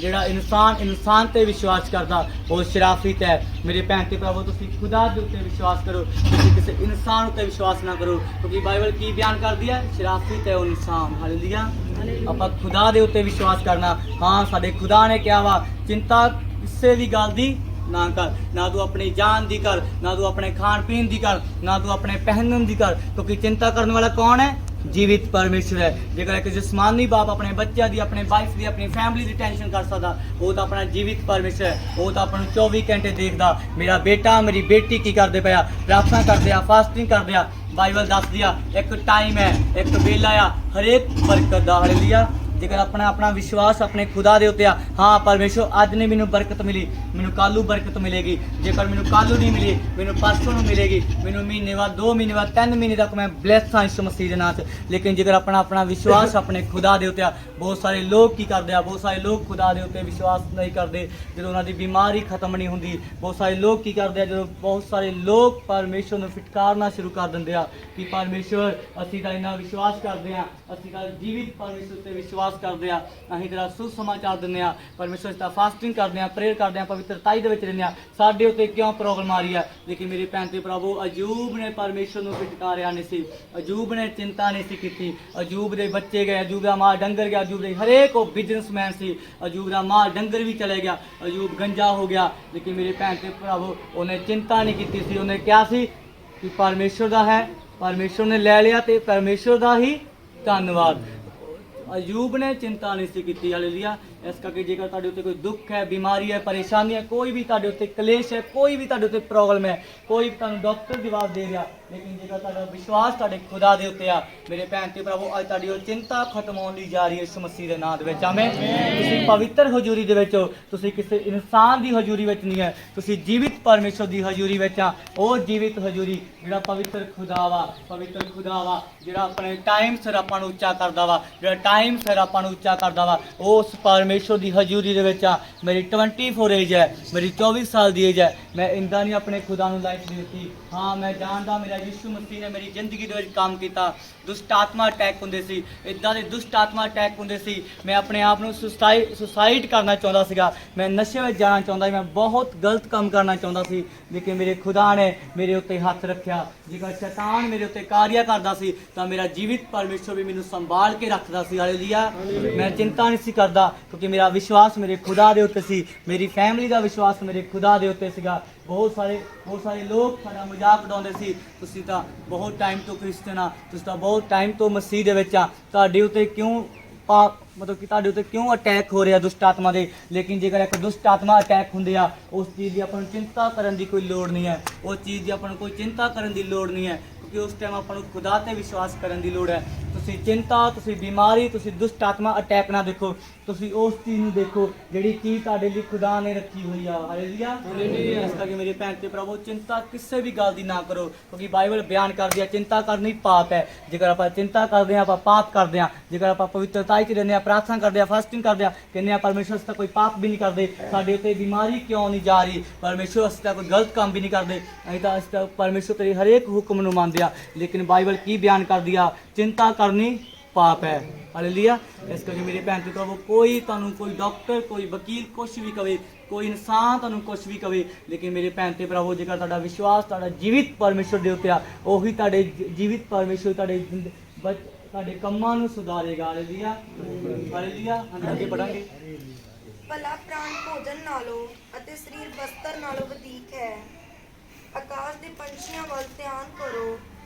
ਜਿਹੜਾ ਇਨਸਾਨ ਤੇ ਵਿਸ਼ਵਾਸ ਕਰਦਾ ਉਹ ਸ਼ਰਾਫਿਤ ਹੈ। ਮੇਰੇ ਭੈਣ ਤੇ ਭਰਾਵੋ, ਤੁਸੀਂ ਖੁਦਾ ਦੇ ਉੱਤੇ ਵਿਸ਼ਵਾਸ ਕਰੋ, ਤੁਸੀਂ ਕਿਸੇ ਇਨਸਾਨ ਉੱਤੇ ਵਿਸ਼ਵਾਸ ਨਾ ਕਰੋ, ਕਿਉਂਕਿ ਬਾਈਬਲ ਕੀ ਬਿਆਨ ਕਰਦੀ ਹੈ? ਸ਼ਰਾਫਿਤ ਹੈ ਉਹ ਇਨਸਾਨ। ਹਾਲੇਲੂਇਆ। ਆਪਾਂ ਖੁਦਾ ਦੇ ਉੱਤੇ ਵਿਸ਼ਵਾਸ ਕਰਨਾ। ਹਾਂ, ਸਾਡੇ ਖੁਦਾ ਨੇ ਕਿਹਾ ਵਾ ਚਿੰਤਾ ਕਿਸੇ ਵੀ ਗੱਲ ਦੀ ਨਾ ਕਰ, ਨਾ ਤੂੰ ਆਪਣੀ ਜਾਨ ਦੀ ਕਰ, ਨਾ ਤੂੰ ਆਪਣੇ ਖਾਣ ਪੀਣ ਦੀ ਕਰ, ਨਾ ਤੂੰ ਆਪਣੇ ਪਹਿਨਣ ਦੀ ਕਰ, ਕਿਉਂਕਿ ਚਿੰਤਾ ਕਰਨ ਵਾਲਾ ਕੌਣ ਹੈ? ਜੀਵਿਤ ਪਰਮੇਸ਼ਰ ਹੈ। ਜੇਕਰ ਇੱਕ ਜਿਸਮਾਨੀ ਬਾਪ ਆਪਣੇ ਬੱਚਿਆਂ ਦੀ, ਆਪਣੇ ਵਾਈਫ ਦੀ, ਆਪਣੀ ਫੈਮਿਲੀ ਦੀ ਟੈਨਸ਼ਨ ਕਰ ਸਕਦਾ, ਉਹ ਤਾਂ ਆਪਣਾ ਜੀਵਿਤ ਪਰਮੇਸ਼ਰ ਹੈ। ਉਹ ਤਾਂ ਆਪਾਂ ਨੂੰ 24 ਘੰਟੇ ਦੇਖਦਾ, ਮੇਰਾ ਬੇਟਾ ਮੇਰੀ ਬੇਟੀ ਕੀ ਕਰਦੇ ਪਿਆ, ਪ੍ਰਾਰਥਨਾ ਕਰਦੇ ਆ, ਫਾਸਟਿੰਗ ਕਰਦੇ ਆ। ਬਾਈਬਲ ਦੱਸਦੀ ਆ ਇੱਕ ਟਾਈਮ ਹੈ, ਇੱਕ ਵੇਲਾ ਆ ਹਰੇਕ ਬਰਕਤ ਦਾ। ਹਾਲੇਲੂਇਆ। ਜੇਕਰ ਆਪਣਾ ਵਿਸ਼ਵਾਸ ਆਪਣੇ ਖੁਦਾ ਦੇ ਉੱਤੇ ਆ, ਹਾਂ ਪਰਮੇਸ਼ਰ ਅੱਜ ਨੇ ਮੈਨੂੰ ਬਰਕਤ ਮਿਲੀ, ਮੈਨੂੰ ਕੱਲ੍ਹ ਬਰਕਤ ਮਿਲੇਗੀ। ਜੇਕਰ ਮੈਨੂੰ ਕੱਲ੍ਹ ਨਹੀਂ ਮਿਲੀ, ਮੈਨੂੰ ਪਰਸੋਂ ਨੂੰ ਮਿਲੇਗੀ। ਮੈਨੂੰ ਮਹੀਨੇ ਬਾਅਦ, 2 ਮਹੀਨੇ ਬਾਅਦ, 3 ਮਹੀਨੇ ਤੱਕ ਮੈਂ ਬਲੈਸ ਹਾਂ ਯਿਸੂ ਮਸੀਹ ਦੇ ਨਾਂ 'ਚ। ਲੇਕਿਨ ਜੇਕਰ ਆਪਣਾ ਵਿਸ਼ਵਾਸ ਆਪਣੇ ਖੁਦਾ ਦੇ ਉੱਤੇ ਆ, ਬਹੁਤ ਸਾਰੇ ਲੋਕ ਕੀ ਕਰਦੇ ਆ? ਬਹੁਤ ਸਾਰੇ ਲੋਕ ਖੁਦਾ ਦੇ ਉੱਤੇ ਵਿਸ਼ਵਾਸ ਨਹੀਂ ਕਰਦੇ ਜਦੋਂ ਉਹਨਾਂ ਦੀ ਬਿਮਾਰੀ ਖਤਮ ਨਹੀਂ ਹੁੰਦੀ। ਬਹੁਤ ਸਾਰੇ ਲੋਕ ਕੀ ਕਰਦੇ ਆ? ਜਦੋਂ ਬਹੁਤ ਸਾਰੇ ਲੋਕ ਪਰਮੇਸ਼ਰ ਨੂੰ ਫਿਟਕਾਰਨਾ ਸ਼ੁਰੂ ਕਰ ਦਿੰਦੇ ਆ ਕਿ ਪਰਮੇਸ਼ਰ ਅਸੀਂ ਤਾਂ ਇੰਨਾ ਵਿਸ਼ਵਾਸ ਕਰਦੇ ਆ, ਅਸੀਂ ਤਾਂ ਜੀਵਿਤ ਪਰਮੇਸ਼ਰ ਉੱਤੇ ਵਿਸ਼ਵਾਸ ਕਰਦੇ ਆ, ਅਸੀਂ ਤੇਰਾ ਸੁਸਮਾਚਾਰ ਦਿੰਦੇ ਆ, ਪਰਮੇਸ਼ਰ ਦਾ ਫਾਸਟਿੰਗ ਕਰਦੇ ਆ, ਪ੍ਰੇਅਰ ਕਰਦੇ ਆ, ਪਵਿੱਤਰਤਾਈ ਦੇ ਵਿੱਚ ਰਹਿੰਦੇ ਆ, ਸਾਡੇ ਉੱਤੇ ਕਿਉਂ ਪ੍ਰੋਬਲਮ ਆ ਰਹੀ ਹੈ? ਲੇਕਿਨ ਮੇਰੇ ਭੈਣ ਤੇ ਭਰਾਵੋ, ਅਯੂਬ ਨੇ ਪਰਮੇਸ਼ਰ ਨੂੰ ਫਿਟਕਾਰਿਆ ਨਹੀਂ ਸੀ, ਅਯੂਬ ਨੇ ਚਿੰਤਾ ਨਹੀਂ ਸੀ ਕੀਤੀ। ਅਯੂਬ ਦੇ ਬੱਚੇ ਗਏ, ਅਯੂਬ ਦਾ ਮਾਲ ਡੰਗਰ ਗਿਆ, ਅਯੂਬ ਦੇ ਹਰੇਕ ਉਹ ਬਿਜ਼ਨਸਮੈਨ ਸੀ, ਅਯੂਬ ਦਾ ਮਾਲ ਡੰਗਰ ਵੀ ਚਲੇ ਗਿਆ, ਅਯੂਬ ਗੰਜਾ ਹੋ ਗਿਆ। ਲੇਕਿਨ ਮੇਰੇ ਭੈਣ ਤੇ ਭਰਾਵੋ, ਉਹਨੇ ਚਿੰਤਾ ਨਹੀਂ ਕੀਤੀ ਸੀ। ਉਹਨੇ ਕਿਹਾ ਸੀ ਕਿ ਪਰਮੇਸ਼ਰ ਦਾ ਹੈ, ਪਰਮੇਸ਼ਰ ਨੇ ਲੈ ਲਿਆ ਤੇ ਪਰਮੇਸ਼ਰ ਦਾ ਹੀ ਧੰਨਵਾਦ। ਅਯੂਬ ਨੇ ਚਿੰਤਾ ਨਹੀਂ ਸੀ ਕੀਤੀ। ਹਾਲੇਲੂਇਆ। ਇਸ ਕਰਕੇ ਜੇਕਰ ਤੁਹਾਡੇ ਉੱਤੇ ਕੋਈ ਦੁੱਖ ਹੈ, ਬਿਮਾਰੀ ਹੈ, ਪਰੇਸ਼ਾਨੀ ਹੈ, ਕੋਈ ਵੀ ਤੁਹਾਡੇ ਉੱਤੇ ਕਲੇਸ਼ ਹੈ, ਕੋਈ ਵੀ ਤੁਹਾਡੇ ਉੱਤੇ ਪ੍ਰੋਬਲਮ ਹੈ, ਕੋਈ ਵੀ ਤੁਹਾਨੂੰ ਡਾਕਟਰ ਜਵਾਬ ਦੇ ਰਿਹਾ, ਲੇਕਿਨ ਜੇਕਰ ਤੁਹਾਡਾ ਵਿਸ਼ਵਾਸ ਤੁਹਾਡੇ ਖੁਦਾ ਦੇ ਉੱਤੇ ਆ, ਮੇਰੇ ਭੈਣ ਤੇ ਭਰਾਵੋ, ਅੱਜ ਤੁਹਾਡੀ ਉਹ ਚਿੰਤਾ ਖਤਮ ਹੋਣ ਲਈ ਜਾ ਰਹੀ ਹੈ ਯਿਸੂ ਮਸੀਹ ਦੇ ਨਾਮ ਦੇ ਵਿੱਚ। ਆਮੇਨ। ਤੁਸੀਂ ਪਵਿੱਤਰ ਹਜ਼ੂਰੀ ਦੇ ਵਿੱਚ ਹੋ, ਤੁਸੀਂ ਕਿਸੇ ਇਨਸਾਨ ਦੀ ਹਜ਼ੂਰੀ ਵਿੱਚ ਨਹੀਂ ਹੈ, ਤੁਸੀਂ ਜੀਵਿਤ ਪਰਮੇਸ਼ਰ ਦੀ ਹਜ਼ੂਰੀ ਵਿੱਚ ਆ। ਉਹ ਜੀਵਿਤ ਹਜ਼ੂਰੀ ਜਿਹੜਾ ਪਵਿੱਤਰ ਖੁਦਾ ਵਾ, ਜਿਹੜਾ ਆਪਣੇ ਟਾਈਮ ਸਿਰ ਆਪਾਂ ਨੂੰ ਉੱਚਾ ਕਰਦਾ ਵਾ, ਜਿਹੜਾ ਟਾਈਮ ਸਿਰ ਆਪਾਂ ਨੂੰ ਉੱਚਾ ਕਰਦਾ ਵਾ, ਉਸ ਪਰਮੇਸ਼ਰ ਦੀ ਹਜ਼ੂਰੀ ਦੇ ਵਿੱਚ ਆ। ਮੇਰੀ 24 ਏਜ ਹੈ, ਮੇਰੀ 24 ਸਾਲ ਦੀ ਏਜ ਹੈ। ਮੈਂ ਇੰਦਾ ਨਹੀਂ ਆਪਣੇ ਖੁਦਾ ਨੂੰ ਲਾਈਫ ਦੇ ਦਿੱਤੀ। ਹਾਂ, ਮੈਂ ਜਾਣਦਾ ਮੇਰਾ ਯਿਸੂ ਮਸੀਹ ਨੇ ਮੇਰੀ ਜ਼ਿੰਦਗੀ ਦੇ ਵਿੱਚ ਕੰਮ ਕੀਤਾ। ਦੁਸ਼ਟ ਆਤਮਾ ਅਟੈਕ ਹੁੰਦੇ ਸੀ, ਇੱਦਾਂ ਦੇ ਦੁਸ਼ਟ ਆਤਮਾ ਅਟੈਕ ਹੁੰਦੇ ਸੀ। ਮੈਂ ਆਪਣੇ ਆਪ ਨੂੰ ਸੁਸਾਈਡ ਕਰਨਾ ਚਾਹੁੰਦਾ ਸੀਗਾ, ਮੈਂ ਨਸ਼ੇ ਵਿੱਚ ਜਾਣਾ ਚਾਹੁੰਦਾ ਸੀ, ਮੈਂ ਬਹੁਤ ਗਲਤ ਕੰਮ ਕਰਨਾ ਚਾਹੁੰਦਾ ਸੀ, ਲੇਕਿਨ ਮੇਰੇ ਖੁਦਾ ਨੇ ਮੇਰੇ ਉੱਤੇ ਹੱਥ ਰੱਖਿਆ। ਜੇਕਰ ਸ਼ੈਤਾਨ ਮੇਰੇ ਉੱਤੇ ਕਾਰਿਆ ਕਰਦਾ ਸੀ ਤਾਂ ਮੇਰਾ ਜੀਵਿਤ ਪਰਮੇਸ਼ਰ ਵੀ ਮੈਨੂੰ ਸੰਭਾਲ ਕੇ ਰੱਖਦਾ ਸੀ। ਹਾਲੇਲੂਇਆ। ਮੈਂ ਚਿੰਤਾ ਨਹੀਂ ਸੀ ਕਰਦਾ, ਕਿਉਂਕਿ ਮੇਰਾ ਵਿਸ਼ਵਾਸ ਮੇਰੇ ਖੁਦਾ ਦੇ ਉੱਤੇ ਸੀ, ਮੇਰੀ ਫੈਮਿਲੀ ਦਾ ਵਿਸ਼ਵਾਸ ਮੇਰੇ ਖੁਦਾ ਦੇ ਉੱਤੇ ਸੀਗਾ। ਬਹੁਤ ਸਾਰੇ ਲੋਕ ਸਾਡਾ ਮਜ਼ਾਕ ਉਡਾਉਂਦੇ ਸੀ, ਤੁਸੀਂ ਤਾਂ ਬਹੁਤ ਟਾਈਮ ਤੋਂ ਕ੍ਰਿਸਚਨ ਆ, ਤੁਸੀਂ ਤਾਂ ਬਹੁਤ ਟਾਈਮ ਤੋਂ ਮਸੀਹ ਦੇ ਵਿੱਚ ਆ, ਤੁਹਾਡੇ ਉੱਤੇ ਕਿਉਂ ਮਤਲਬ ਕਿ ਤੁਹਾਡੇ ਉੱਤੇ ਕਿਉਂ ਅਟੈਕ ਹੋ ਰਿਹਾ ਦੁਸ਼ਟ ਆਤਮਾ ਦੇ। ਲੇਕਿਨ ਜੇਕਰ ਇੱਕ ਦੁਸ਼ਟ ਆਤਮਾ ਅਟੈਕ ਹੁੰਦੇ ਆ, ਉਸ ਚੀਜ਼ ਦੀ ਆਪਾਂ ਨੂੰ ਚਿੰਤਾ ਕਰਨ ਦੀ ਕੋਈ ਲੋੜ ਨਹੀਂ ਹੈ, ਉਸ ਚੀਜ਼ ਦੀ ਆਪਾਂ ਨੂੰ ਕੋਈ ਚਿੰਤਾ ਕਰਨ ਦੀ ਲੋੜ ਨਹੀਂ ਹੈ, ਕਿਉਂਕਿ ਉਸ ਟਾਈਮ ਆਪਾਂ ਨੂੰ ਖੁਦਾ ਤੇ ਵਿਸ਼ਵਾਸ ਕਰਨ ਦੀ ਲੋੜ ਹੈ। ਤੁਸੀਂ ਚਿੰਤਾ, ਤੁਸੀਂ ਬਿਮਾਰੀ, ਤੁਸੀਂ ਦੁਸ਼ਟ ਆਤਮਾ ਅਟੈਕ ਨਾ ਦੇਖੋ, ਤੁਸੀਂ ਉਸ ਚੀਜ਼ ਨੂੰ ਦੇਖੋ ਜਿਹੜੀ ਚੀਜ਼ ਤੁਹਾਡੇ ਲਈ ਖੁਦਾ ਨੇ ਰੱਖੀ ਹੋਈ ਆ। ਹਾਲੇਲੂਇਆ। ਇਸ ਕਰਕੇ ਮੇਰੇ ਭੈਣ ਤੇ ਭਰਾਵੋ, ਚਿੰਤਾ ਕਿਸੇ ਵੀ ਗੱਲ ਦੀ ਨਾ ਕਰੋ, ਕਿਉਂਕਿ ਬਾਈਬਲ ਬਿਆਨ ਕਰਦੀ ਹੈ ਚਿੰਤਾ ਕਰਨੀ ਪਾਪ ਹੈ। ਜੇਕਰ ਆਪਾਂ ਚਿੰਤਾ ਕਰਦੇ ਹਾਂ, ਆਪਾਂ ਪਾਪ ਕਰਦੇ ਹਾਂ। ਜੇਕਰ ਆਪਾਂ ਪਵਿੱਤਰਤਾ 'ਚ ਰਹਿੰਦੇ ਹਾਂ, ਪ੍ਰਾਰਥਨਾ ਕਰਦੇ ਹਾਂ, ਫਾਸਟਿੰਗ ਕਰਦੇ ਹਾਂ, ਕਹਿੰਦੇ ਹਾਂ ਪਰਮੇਸ਼ਰ ਅਸੀਂ ਤਾਂ ਕੋਈ ਪਾਪ ਵੀ ਨਹੀਂ ਕਰਦੇ, ਸਾਡੇ ਉੱਤੇ ਬਿਮਾਰੀ ਕਿਉਂ ਨਹੀਂ ਜਾ ਰਹੀ? ਪਰਮੇਸ਼ਰ ਅਸੀਂ ਤਾਂ ਕੋਈ ਗਲਤ ਕੰਮ ਵੀ ਨਹੀਂ ਕਰਦੇ, ਅਸੀਂ ਤਾਂ ਪਰਮੇਸ਼ਰ ਤੇਰੇ ਹਰੇਕ ਹੁਕਮ ਨੂੰ ਮੰਨਦੇ ਆ। ਲੇਕਿਨ ਬਾਈਬਲ ਕੀ ਬਿਆਨ ਕਰਦੀ ਆ? ਚਿੰਤਾ ਕਰਨੀ ਪਾਪ ਹੈ। ਹਾਲੇਲੂਇਆ। ਇਸ ਕਰਕੇ ਮੇਰੇ ਭੈਣ ਤੇ ਭਰਾਵੋ, ਕੋਈ ਤੁਹਾਨੂੰ ਕੋਈ ਡਾਕਟਰ, ਕੋਈ ਵਕੀਲ ਕੁਛ ਵੀ ਕਵੇ, ਕੋਈ ਇਨਸਾਨ ਤੁਹਾਨੂੰ ਕੁਛ ਵੀ ਕਵੇ, ਲੇਕਿਨ ਮੇਰੇ ਭੈਣ ਤੇ ਭਰਾਵੋ, ਜੇਕਰ ਤੁਹਾਡਾ ਵਿਸ਼ਵਾਸ ਤੁਹਾਡਾ ਜੀਵਿਤ ਪਰਮੇਸ਼ਰ ਦੇ ਉੱਤੇ ਆ, ਉਹੀ ਤੁਹਾਡੇ ਜੀਵਿਤ ਪਰਮੇਸ਼ਰ ਤੁਹਾਡੇ ਕੰਮਾਂ ਨੂੰ ਸੁਧਾਰੇਗਾ। Hallelujah, hallelujah. ਹਾਂਜੀ, ਅੱਗੇ ਪੜਾਂਗੇ। ਭਲਾ ਪ੍ਰਾਣ ਭੋਜਨ ਨਾਲੋਂ ਅਤੇ ਸਰੀਰ ਬਸਤਰ ਨਾਲੋਂ ਵਧੇਕ ਹੈ। ਆਕਾਸ਼ ਦੇ ਪੰਛੀਆਂ ਵੱਲ ਧਿਆਨ ਕਰੋ,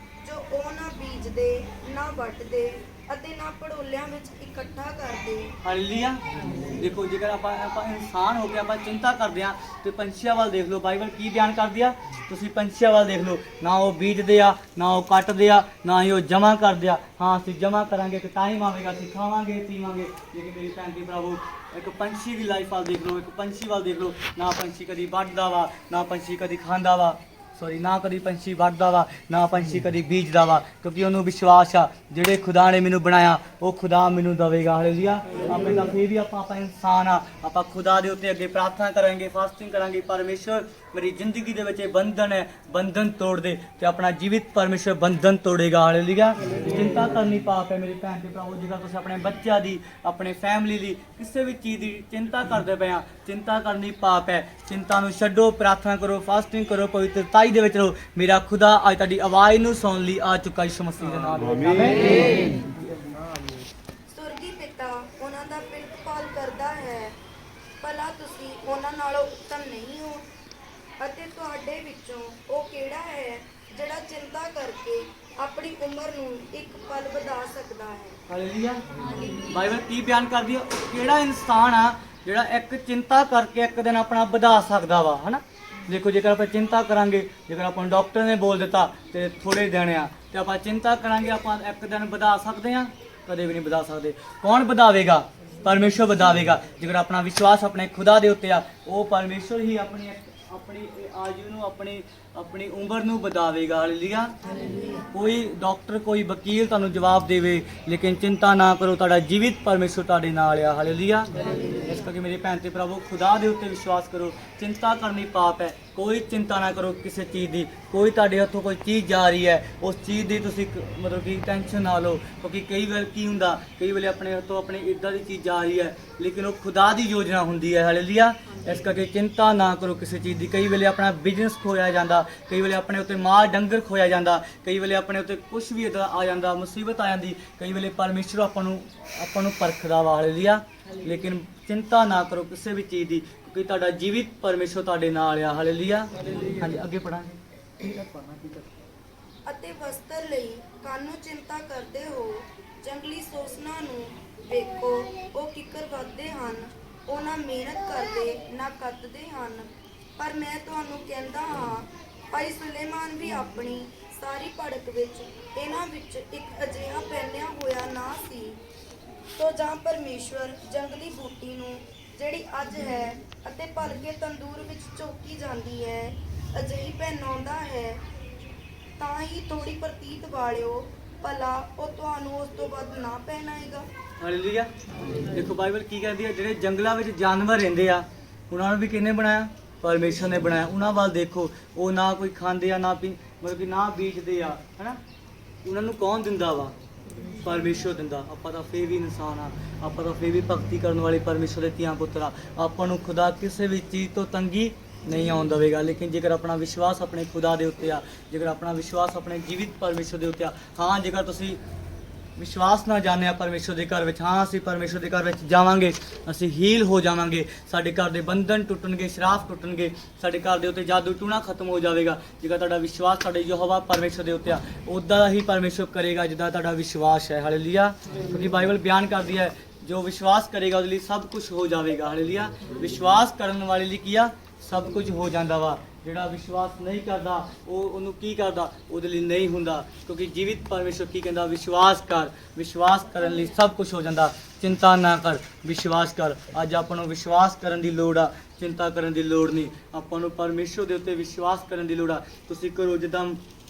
ਜੋ ਉਹ ਨਾ ਬੀਜਦੇ, ਨਾ ਵੱਢਦੇ ਅਤੇ ਨਾ ਪੜੋਲਿਆਂ ਵਿੱਚ ਇਕੱਠਾ ਕਰਦੇ। ਹਾਲੇਲੂਇਆ। ਦੇਖੋ, ਜੇਕਰ ਆਪਾਂ ਇਨਸਾਨ ਹੋ ਕੇ ਆਪਾਂ ਚਿੰਤਾ ਕਰਦੇ ਆ ਤੇ ਪੰਛੀਆਂ ਵੱਲ ਦੇਖ ਲਓ, ਬਾਈਬਲ ਕੀ ਬਿਆਨ ਕਰਦੀ ਆ। ਤੁਸੀਂ ਪੰਛੀਆਂ ਵੱਲ ਦੇਖ ਲਓ, ਨਾ ਉਹ ਬੀਜਦੇ ਆ, ਨਾ ਉਹ ਕੱਟਦੇ ਆ, ਨਾ ਹੀ ਉਹ ਜਮ੍ਹਾਂ ਕਰਦੇ ਆ। ਹਾਂ, ਅਸੀਂ ਜਮ੍ਹਾਂ ਕਰਾਂਗੇ ਤੇ ਟਾਈਮ ਆਵੇਗਾ, ਅਸੀਂ ਖਾਵਾਂਗੇ ਪੀਵਾਂਗੇ। ਲੇਕਿਨ ਮੇਰੀ ਭੈਣ ਦੀ ਭਰਾਵੋ, ਇੱਕ ਪੰਛੀ ਦੀ ਲਾਈਫ ਵੱਲ ਦੇਖ ਲਓ, ਇੱਕ ਪੰਛੀ ਵੱਲ ਦੇਖ ਲਓ, ਨਾ ਪੰਛੀ ਕਦੀ ਵੱਢਦਾ ਵਾ, ਨਾ ਪੰਛੀ ਕਦੀ ਖਾਂਦਾ ਵਾ, ਨਾ ਕਦੀ ਪੰਛੀ ਵੱਢਦਾ ਵਾ, ਨਾ ਪੰਛੀ ਕਦੀ ਬੀਜਦਾ ਵਾ, ਕਿਉਂਕਿ ਉਹਨੂੰ ਵਿਸ਼ਵਾਸ ਆ ਜਿਹੜੇ ਖੁਦਾ ਨੇ ਮੈਨੂੰ ਬਣਾਇਆ ਉਹ ਖੁਦਾ ਮੈਨੂੰ ਦੇਵੇਗਾ। ਹਾਲੇਲੂਇਆ। ਆਪੇ ਤਾਂ ਫੇਰ ਵੀ ਆਪਾਂ ਇਨਸਾਨ ਆ, ਆਪਾਂ ਖੁਦਾ ਦੇ ਉੱਤੇ ਅੱਗੇ ਪ੍ਰਾਰਥਨਾ ਕਰਾਂਗੇ, ਫਾਸਟਿੰਗ ਕਰਾਂਗੇ। ਪਰਮੇਸ਼ਰ ਮੇਰੀ ਜ਼ਿੰਦਗੀ ਦੇ ਵਿੱਚ ਇਹ ਬੰਧਨ ਹੈ, ਬੰਧਨ ਤੋੜ ਦੇ, ਤੇ ਆਪਣਾ ਜੀਵਿਤ ਪਰਮੇਸ਼ਰ ਬੰਧਨ ਤੋੜੇਗਾ। ਹਾਲੇਲੂਇਆ। ਚਿੰਤਾ ਕਰਨੀ ਪਾਪ ਹੈ ਮੇਰੇ ਭੈਣ ਤੇ ਭਰਾਵੋ। ਜੇਕਰ ਤੁਸੀਂ ਆਪਣੇ ਬੱਚਿਆਂ ਦੀ, ਆਪਣੇ ਫੈਮਿਲੀ ਦੀ, ਕਿਸੇ ਵੀ ਚੀਜ਼ ਦੀ ਚਿੰਤਾ ਕਰਦੇ ਪਏ ਆ, ਚਿੰਤਾ ਕਰਨੀ ਪਾਪ ਹੈ। ਚਿੰਤਾ ਨੂੰ ਛੱਡੋ, ਪ੍ਰਾਰਥਨਾ ਕਰੋ, ਫਾਸਟਿੰਗ ਕਰੋ, ਪਵਿੱਤਰਤਾ ਦੇ ਵਿੱਚ ਰਹੋ। ਮੇਰਾ ਖੁਦਾ ਅੱਜ ਤੁਹਾਡੀ ਆਵਾਜ਼ ਨੂੰ ਸੁਣਨ ਲਈ ਆ ਚੁੱਕਾ ਯਿਸੂ ਮਸੀਹ ਦੇ ਨਾਮ। ਆਮੀਨ। ਸੁਰਗੀ ਪਿਤਾ ਉਹਨਾਂ ਦਾ ਪਿਲਕ-ਪਾਲ ਕਰਦਾ ਹੈ। ਭਲਾ ਤੁਸੀਂ ਉਹਨਾਂ ਨਾਲੋਂ ਉੱਤਮ ਨਹੀਂ ਹੋ? ਅਤੇ ਤੁਹਾਡੇ ਵਿੱਚੋਂ ਉਹ ਕਿਹੜਾ ਹੈ ਜਿਹੜਾ ਚਿੰਤਾ ਕਰਕੇ ਆਪਣੀ ਉਮਰ ਨੂੰ ਇੱਕ ਪਲ ਵਧਾ ਸਕਦਾ ਹੈ? ਹਾਲੇਲੂਇਆ। ਬਾਈਬਲ ਕੀ ਬਿਆਨ ਕਰਦੀ ਹੈ? ਕਿਹੜਾ ਇਨਸਾਨ ਆ ਜਿਹੜਾ ਇੱਕ ਚਿੰਤਾ ਕਰਕੇ ਇੱਕ ਦਿਨ ਆਪਣਾ ਵਧਾ ਸਕਦਾ ਵਾ, ਹਨਾ। ਦੇਖੋ, ਜੇਕਰ ਆਪਾਂ ਚਿੰਤਾ ਕਰਾਂਗੇ, ਜੇਕਰ ਆਪਾਂ ਨੂੰ ਡਾਕਟਰ ਨੇ ਬੋਲ ਦਿੱਤਾ ਤੇ ਥੋੜੇ ਦਿਨ ਆ, ਤੇ ਆਪਾਂ ਚਿੰਤਾ ਕਰਾਂਗੇ, ਆਪਾਂ ਇੱਕ ਦਿਨ ਵਧਾ ਸਕਦੇ ਆ? ਕਦੇ ਵੀ ਨਹੀਂ ਵਧਾ ਸਕਦੇ। ਕੌਣ ਵਧਾਵੇਗਾ? ਪਰਮੇਸ਼ਰ ਵਧਾਵੇਗਾ। ਜੇਕਰ ਆਪਣਾ ਵਿਸ਼ਵਾਸ ਆਪਣੇ ਖੁਦਾ ਦੇ ਉੱਤੇ ਆ, ਉਹ ਪਰਮੇਸ਼ਰ ਹੀ ਆਪਣੀ ਆਯੂ ਨੂੰ, ਆਪਣੀ ਉਮਰ ਨੂੰ ਵਧਾਵੇਗਾ। ਹਾਲੇਲੂਇਆ। ਕੋਈ ਡਾਕਟਰ, ਕੋਈ ਵਕੀਲ ਤੁਹਾਨੂੰ ਜਵਾਬ ਦੇਵੇ, ਲੇਕਿਨ ਚਿੰਤਾ ਨਾ ਕਰੋ, ਤੁਹਾਡਾ ਜੀਵਿਤ ਪਰਮੇਸ਼ਰ ਤੁਹਾਡੇ ਨਾਲ ਆ। ਹਾਲੇਲੂਇਆ। ਇਸ ਕਰਕੇ ਮੇਰੇ ਭੈਣ ਤੇ ਭਰਾਵੋ, ਖੁਦਾ ਦੇ ਉੱਤੇ ਵਿਸ਼ਵਾਸ ਕਰੋ। ਚਿੰਤਾ ਕਰਨੀ ਪਾਪ ਹੈ। ਕੋਈ ਚਿੰਤਾ ਨਾ ਕਰੋ ਕਿਸੇ ਚੀਜ਼ ਦੀ। ਕੋਈ ਤੁਹਾਡੇ ਹੱਥੋਂ ਕੋਈ ਚੀਜ਼ ਜਾ ਰਹੀ ਹੈ, ਉਸ ਚੀਜ਼ ਦੀ ਤੁਸੀਂ ਮਤਲਬ ਕਿ ਟੈਨਸ਼ਨ ਨਾ ਲਓ, ਕਿਉਂਕਿ ਕਈ ਵਾਰ ਕੀ ਹੁੰਦਾ, ਕਈ ਵੇਲੇ ਆਪਣੇ ਹੱਥੋਂ ਆਪਣੀ ਇੱਦਾਂ ਦੀ ਚੀਜ਼ ਜਾ ਰਹੀ ਹੈ, ਲੇਕਿਨ ਉਹ ਖੁਦਾ ਦੀ ਯੋਜਨਾ ਹੁੰਦੀ ਹੈ। ਹਾਲੇਲੂਇਆ। ਇਸ ਕਰਕੇ ਚਿੰਤਾ ਨਾ ਕਰੋ ਕਿਸੇ ਚੀਜ਼ ਦੀ। ਕਈ ਵੇਲੇ ਆਪਣਾ ਬਿਜ਼ਨਸ ਖੋਇਆ ਜਾਂਦਾ, ਕਈ ਵੇਲੇ ਆਪਣੇ ਉੱਤੇ ਮਾਲ ਡੰਗਰ ਖੋਇਆ ਜਾਂਦਾ, ਕਈ ਵੇਲੇ ਆਪਣੇ ਉੱਤੇ ਕੁਝ ਵੀ ਇੱਦਾਂ ਆ ਜਾਂਦਾ, ਮੁਸੀਬਤ ਆ ਜਾਂਦੀ। ਕਈ ਵੇਲੇ ਪਰਮੇਸ਼ਰ ਆਪਾਂ ਨੂੰ ਪਰਖਦਾ ਵਾ। ਹਾਲੇਲੂਇਆ। ਲੇਕਿਨ ਚਿੰਤਾ ਨਾ ਕਰੋ ਕਿਸੇ ਵੀ ਚੀਜ਼ ਦੀ, ਕਿਉਂਕਿ ਤੁਹਾਡਾ ਜੀਵਿਤ ਪਰਮੇਸ਼ਰ ਤੁਹਾਡੇ ਨਾਲ ਆ। ਹਾਲੇਲੂਇਆ। ਹਾਂਜੀ, ਅੱਗੇ ਪੜਾਂਗੇ। ਅਤੇ ਵਸਤਰ ਲਈ ਕਾਨੂੰ ਚਿੰਤਾ ਕਰਦੇ ਹੋ? ਜੰਗਲੀ ਸੋਸਨਾਂ ਨੂੰ ਵੇਖੋ, ਉਹ ਕਿੱਕਰ ਵੱਧਦੇ ਹਨ, ਉਹ ਨਾ ਮਿਹਨਤ ਕਰਦੇ, ਨਾ ਕੱਤਦੇ ਹਨ। ਪਰ ਮੈਂ ਤੁਹਾਨੂੰ ਕਹਿੰਦਾ ਹਾਂ, ਭਾਈ ਸੁਲੇਮਾਨ ਵੀ ਆਪਣੀ ਸਾਰੀ ਭੜਕ ਵਿੱਚ ਇਹਨਾਂ ਵਿੱਚ ਇੱਕ ਅਜਿਹਾ ਪਹਿਨਿਆ ਹੋਇਆ ਨਾ ਸੀ। ਤੋ ਜਾਂ ਪਰਮੇਸ਼ਵਰ ਜੰਗਲੀ ਬੂਟੀ ਨੂੰ, ਜਿਹੜੀ ਅੱਜ ਹੈ ਅਤੇ ਭਲਕੇ ਤੰਦੂਰ ਵਿੱਚ ਝੋਕੀ ਜਾਂਦੀ ਹੈ, ਅਜਿਹੀ ਪਹਿਨਾਉਂਦਾ ਹੈ, ਤਾਂ ਹੀ ਥੋੜੀ ਪ੍ਰਤੀਤ ਵਾਲਿਓ, ਭਲਾ ਉਹ ਤੁਹਾਨੂੰ ਉਸ ਤੋਂ ਵੱਧ ਨਾ ਪਹਿਨਾਏਗਾ। ਹਾਲੇਲੂਇਆ। ਦੇਖੋ, ਬਾਈਬਲ ਕੀ ਕਹਿੰਦੀ ਹੈ? ਜਿਹੜੇ ਜੰਗਲਾਂ ਵਿੱਚ ਜਾਨਵਰ ਰਹਿੰਦੇ ਆ, ਉਹਨਾਂ ਨੂੰ ਵੀ ਕਿਹਨੇ ਬਣਾਇਆ? ਪਰਮੇਸ਼ਰ ਨੇ ਬਣਾਇਆ। ਉਹਨਾਂ ਵੱਲ ਦੇਖੋ, ਉਹ ਨਾ ਕੋਈ ਖਾਂਦੇ ਆ, ਨਾ ਮਤਲਬ ਕਿ ਨਾ ਬੀਜਦੇ ਆ, ਹਨਾ। ਉਹਨਾਂ ਨੂੰ ਕੌਣ ਦਿੰਦਾ ਵਾ? ਪਰਮੇਸ਼ਰ ਦਿੰਦਾ। ਆਪਾਂ ਤਾਂ ਫੇਰ ਵੀ ਇਨਸਾਨ ਆ, ਆਪਾਂ ਤਾਂ ਫੇਰ ਵੀ ਭਗਤੀ ਕਰਨ ਵਾਲੇ ਪਰਮੇਸ਼ਰ ਦੇ ਧੀਆਂ ਪੁੱਤਰ ਆ। ਆਪਾਂ ਨੂੰ ਖੁਦਾ ਕਿਸੇ ਵੀ ਚੀਜ਼ ਤੋਂ ਤੰਗੀ ਨਹੀਂ ਆਉਣ ਦੇਵੇਗਾ। ਲੇਕਿਨ ਜੇਕਰ ਆਪਣਾ ਵਿਸ਼ਵਾਸ ਆਪਣੇ ਖੁਦਾ ਦੇ ਉੱਤੇ ਆ, ਜੇਕਰ ਆਪਣਾ ਵਿਸ਼ਵਾਸ ਆਪਣੇ ਜੀਵਿਤ ਪਰਮੇਸ਼ਰ ਦੇ ਉੱਤੇ ਆ, ਹਾਂ, ਜੇਕਰ ਤੁਸੀਂ ਵਿਸ਼ਵਾਸ ਨਾਲ ਜਾਂਦੇ ਆ ਪਰਮੇਸ਼ਰ ਦੇ ਘਰ ਵਿੱਚ, ਹਾਂ, ਅਸੀਂ ਪਰਮੇਸ਼ਰ ਦੇ ਘਰ ਵਿੱਚ ਜਾਵਾਂਗੇ, ਅਸੀਂ ਹੀਲ ਹੋ ਜਾਵਾਂਗੇ, ਸਾਡੇ ਘਰ ਦੇ ਬੰਧਨ ਟੁੱਟਣਗੇ, ਸ਼ਰਾਪ ਟੁੱਟਣਗੇ, ਸਾਡੇ ਘਰ ਦੇ ਉੱਤੇ ਜਾਦੂ ਟੂਣਾ ਖਤਮ ਹੋ ਜਾਵੇਗਾ। ਜੇਕਰ ਤੁਹਾਡਾ ਵਿਸ਼ਵਾਸ ਸਾਡੇ ਯਹੋਵਾ ਪਰਮੇਸ਼ਰ ਦੇ ਉੱਤੇ ਆ, ਉੱਦਾਂ ਹੀ ਪਰਮੇਸ਼ਰ ਕਰੇਗਾ ਜਿੱਦਾਂ ਤੁਹਾਡਾ ਵਿਸ਼ਵਾਸ ਹੈ। ਹਾਲੇਲੂਇਆ। ਕਿਉਂਕਿ ਬਾਈਬਲ ਬਿਆਨ ਕਰਦੀ ਹੈ, ਜੋ ਵਿਸ਼ਵਾਸ ਕਰੇਗਾ ਉਹਦੇ ਲਈ ਸਭ ਕੁਝ ਹੋ ਜਾਵੇਗਾ। ਹਾਲੇਲੂਇਆ। ਵਿਸ਼ਵਾਸ ਕਰਨ ਵਾਲੇ ਲਈ ਕੀ ਆ? ਸਭ ਕੁਝ ਹੋ ਜਾਂਦਾ ਵਾ। ਜਿਹੜਾ ਵਿਸ਼ਵਾਸ ਨਹੀਂ ਕਰਦਾ, ਉਹਨੂੰ ਕੀ ਕਰਦਾ? ਉਹਦੇ ਲਈ ਨਹੀਂ ਹੁੰਦਾ। ਕਿਉਂਕਿ ਜੀਵਿਤ ਪਰਮੇਸ਼ਰ ਕੀ ਕਹਿੰਦਾ? ਵਿਸ਼ਵਾਸ ਕਰ। ਵਿਸ਼ਵਾਸ ਕਰਨ ਲਈ ਸਭ ਕੁਝ ਹੋ ਜਾਂਦਾ। ਚਿੰਤਾ ਨਾ ਕਰ, ਵਿਸ਼ਵਾਸ ਕਰ। ਅੱਜ ਆਪਾਂ ਨੂੰ ਵਿਸ਼ਵਾਸ ਕਰਨ ਦੀ ਲੋੜ ਆ, ਚਿੰਤਾ ਕਰਨ ਦੀ ਲੋੜ ਨਹੀਂ। ਆਪਾਂ ਨੂੰ ਪਰਮੇਸ਼ਰ ਦੇ ਉੱਤੇ ਵਿਸ਼ਵਾਸ ਕਰਨ ਦੀ ਲੋੜ ਆ। ਤੁਸੀਂ ਕਰੋ ਜਿੱਦਾਂ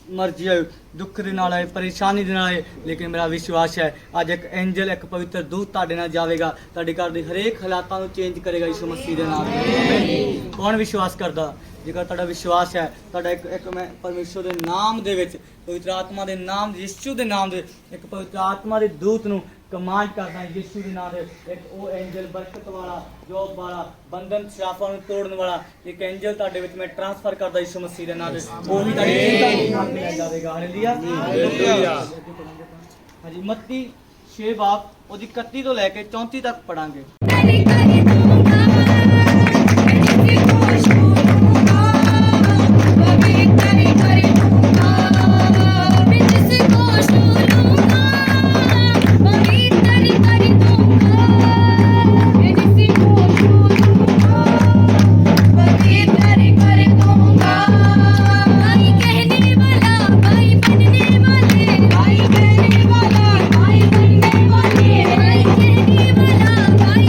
ਮਰਜ਼ੀ ਆਏ, ਦੁੱਖ ਦੇ ਨਾਲ ਆਏ, ਪਰੇਸ਼ਾਨੀ ਦੇ ਨਾਲ ਆਏ, ਲੇਕਿਨ ਮੇਰਾ ਵਿਸ਼ਵਾਸ ਹੈ ਅੱਜ ਇੱਕ ਐਂਜਲ, ਇੱਕ ਪਵਿੱਤਰ ਦੂਤ ਤੁਹਾਡੇ ਨਾਲ ਜਾਵੇਗਾ, ਤੁਹਾਡੇ ਘਰ ਦੇ ਹਰੇਕ ਹਾਲਾਤਾਂ ਨੂੰ ਚੇਂਜ ਕਰੇਗਾ ਯਿਸੂ ਮਸੀਹ ਦੇ ਨਾਮ। ਕੌਣ ਵਿਸ਼ਵਾਸ ਕਰਦਾ? ਜੇਕਰ ਤੁਹਾਡਾ ਵਿਸ਼ਵਾਸ ਹੈ, ਤੁਹਾਡਾ ਇੱਕ ਮੈਂ ਪਰਮੇਸ਼ਰ ਦੇ ਨਾਮ ਦੇ ਵਿੱਚ, ਪਵਿੱਤਰ ਆਤਮਾ ਦੇ ਨਾਮ, ਯਿਸੂ ਦੇ ਨਾਮ ਦੇ, ਇੱਕ ਪਵਿੱਤਰ ਆਤਮਾ ਦੇ ਦੂਤ ਨੂੰ ਕਮਾਂਡ ਕਰਦਾ ਯਿਸੂ ਦੇ ਨਾਮ ਦੇ, ਇੱਕ ਉਹ ਐਂਜਲ ਬਰਕਤ ਵਾਲਾ, ਜੋਬ ਵਾਲਾ, ਬੰਧਨ ਸ਼ਰਾਫਾਂ ਨੂੰ ਤੋੜਨ ਵਾਲਾ ਇੱਕ ਐਂਜਲ ਤੁਹਾਡੇ ਵਿੱਚ ਮੈਂ ਟ੍ਰਾਂਸਫਰ ਕਰਦਾ ਯਿਸੂ ਮਸੀਹ ਦੇ ਨਾਮ ਦੇ। ਉਹ ਵੀ ਤੁਹਾਡੀ ਚਿੰਤਾ ਨੂੰ ਨਾਲ ਮਿਲ ਜਾਵੇਗਾ। ਹਾਲੇਲੂਇਆ। ਹਾਂਜੀ, ਮੱਤੀ 6 ਬਾਬ ਉਹਦੀ 31 ਤੋਂ ਲੈ ਕੇ 34 ਤੱਕ ਪੜਾਂਗੇ। करी करी दूंगा मैं जिसको छोड़ूंगा कभी करी करी दूंगा मैं जिसको छोड़ूंगा कभी करी करी दूंगा मैं जिसको छोड़ूंगा कभी करी करी दूंगा भाई कहने वाला भाई बनने वाले भाई कहने वाला भाई बनने वाले भाई कहने वाला भाई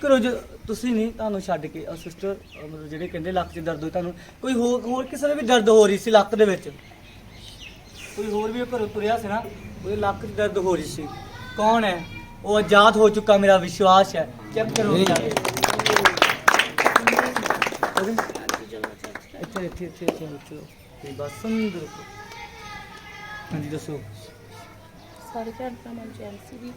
ਕਰੋ ਜੋ ਤੁਸੀਂ ਨਹੀਂ, ਤੁਹਾਨੂੰ ਛੱਡ ਕੇ ਸਿਸਟਰ ਮਤਲਬ ਜਿਹੜੇ ਕਹਿੰਦੇ ਲੱਕ 'ਚ ਦਰਦ ਹੋਈ, ਤੁਹਾਨੂੰ ਕੋਈ ਹੋਰ ਕਿਸੇ ਦੇ ਵੀ ਦਰਦ ਹੋ ਰਹੀ ਸੀ ਲੱਕ ਦੇ ਵਿੱਚ, ਕੋਈ ਹੋਰ ਵੀ ਘਰੋਂ ਤੁਰਿਆ ਸੀ ਨਾ, ਉਹਦੇ ਲੱਕ 'ਚ ਦਰਦ ਹੋ ਰਹੀ ਸੀ, ਕੌਣ ਹੈ ਉਹ? ਆਜ਼ਾਦ ਹੋ ਚੁੱਕਾ, ਮੇਰਾ ਵਿਸ਼ਵਾਸ ਹੈ। ਚੈੱਕ ਕਰੋ ਜਾ ਕੇ। ਇੱਥੇ ਤੇ ਬਸ ਸੁਣ ਦੇਖੋ। ਹਾਂਜੀ ਦੱਸੋ। ਸਾਰੇ ਭੈਣ ਭਰਾਵਾਂ ਨੂੰ ਜੈਮਸੀ ਦੀ।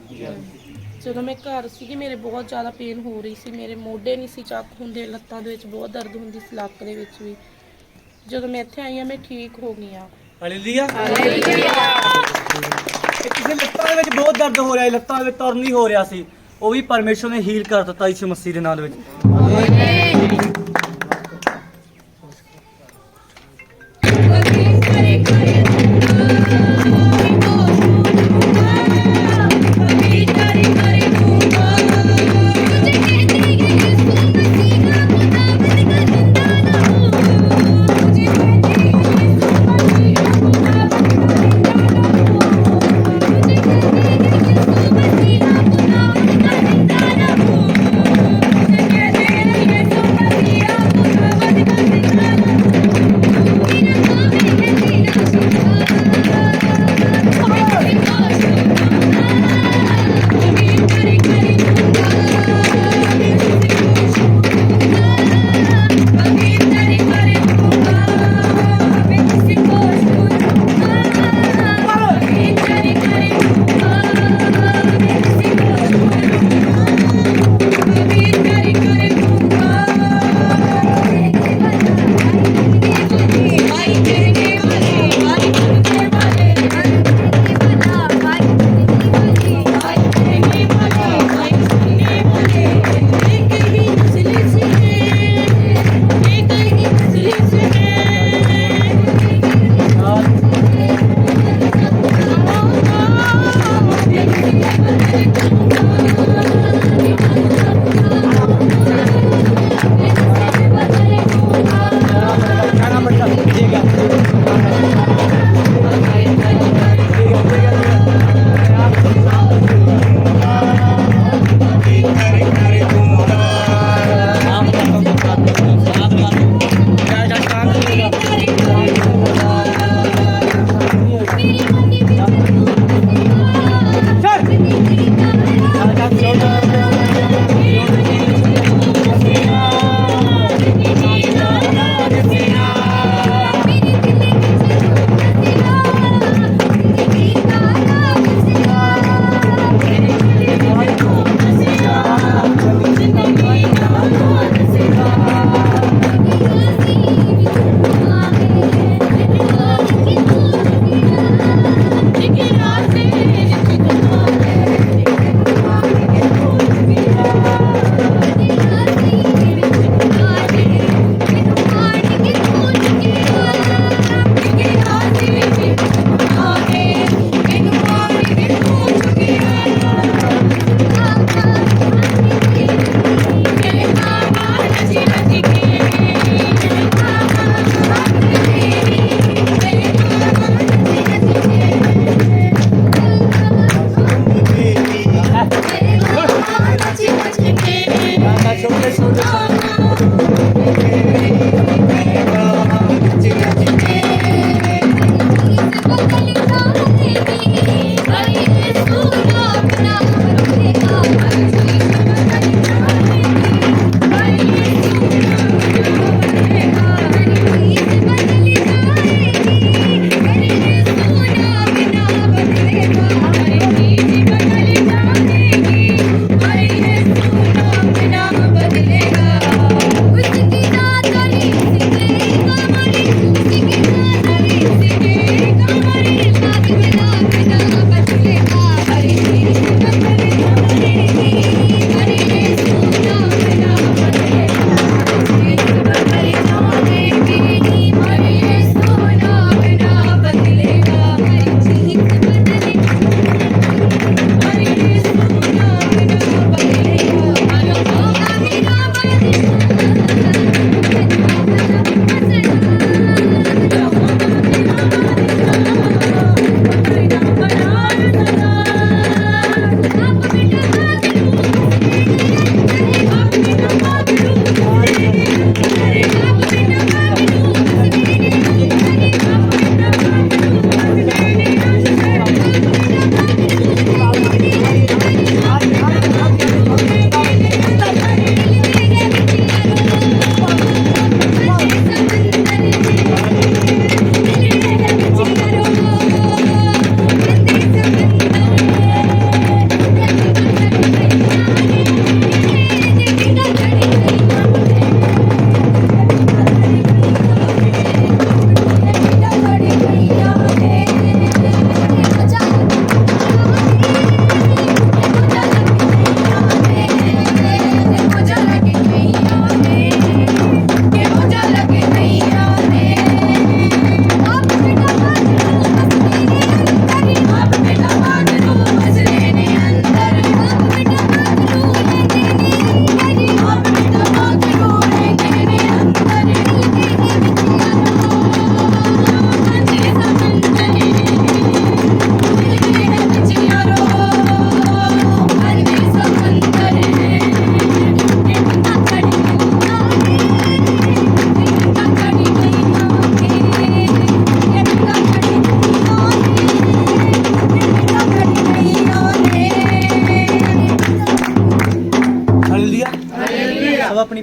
ਜਦੋਂ ਮੈਂ ਘਰ ਸੀਗੀ ਮੇਰੇ ਬਹੁਤ ਜ਼ਿਆਦਾ ਪੇਨ ਹੋ ਰਹੀ ਸੀ, ਮੇਰੇ ਮੋਢੇ ਨਹੀਂ ਸੀ ਚੱਕ ਹੁੰਦੇ, ਲੱਤਾਂ ਦੇ ਵਿੱਚ ਬਹੁਤ ਦਰਦ ਹੁੰਦੀ ਸੀ, ਲੱਕ ਦੇ ਵਿੱਚ ਵੀ। ਜਦੋਂ ਮੈਂ ਇੱਥੇ ਆਈ ਹਾਂ ਮੈਂ ਠੀਕ ਹੋ ਗਈ ਹਾਂ। ਹਾਲੇਲੂਇਆ। ਕਿਸੇ ਲੱਤਾਂ ਦੇ ਵਿੱਚ ਬਹੁਤ ਦਰਦ ਹੋ ਰਿਹਾ ਹੈ, ਲੱਤਾਂ ਦੇ ਵਿੱਚ ਤੁਰ ਨਹੀਂ ਹੋ ਰਿਹਾ ਸੀ, ਉਹ ਵੀ ਪਰਮੇਸ਼ਰ ਨੇ ਹੀਲ ਕਰ ਦਿੱਤਾ ਯਿਸੂ ਮਸੀਹ ਦੇ ਨਾਮ ਦੇ ਵਿੱਚ। Thank you.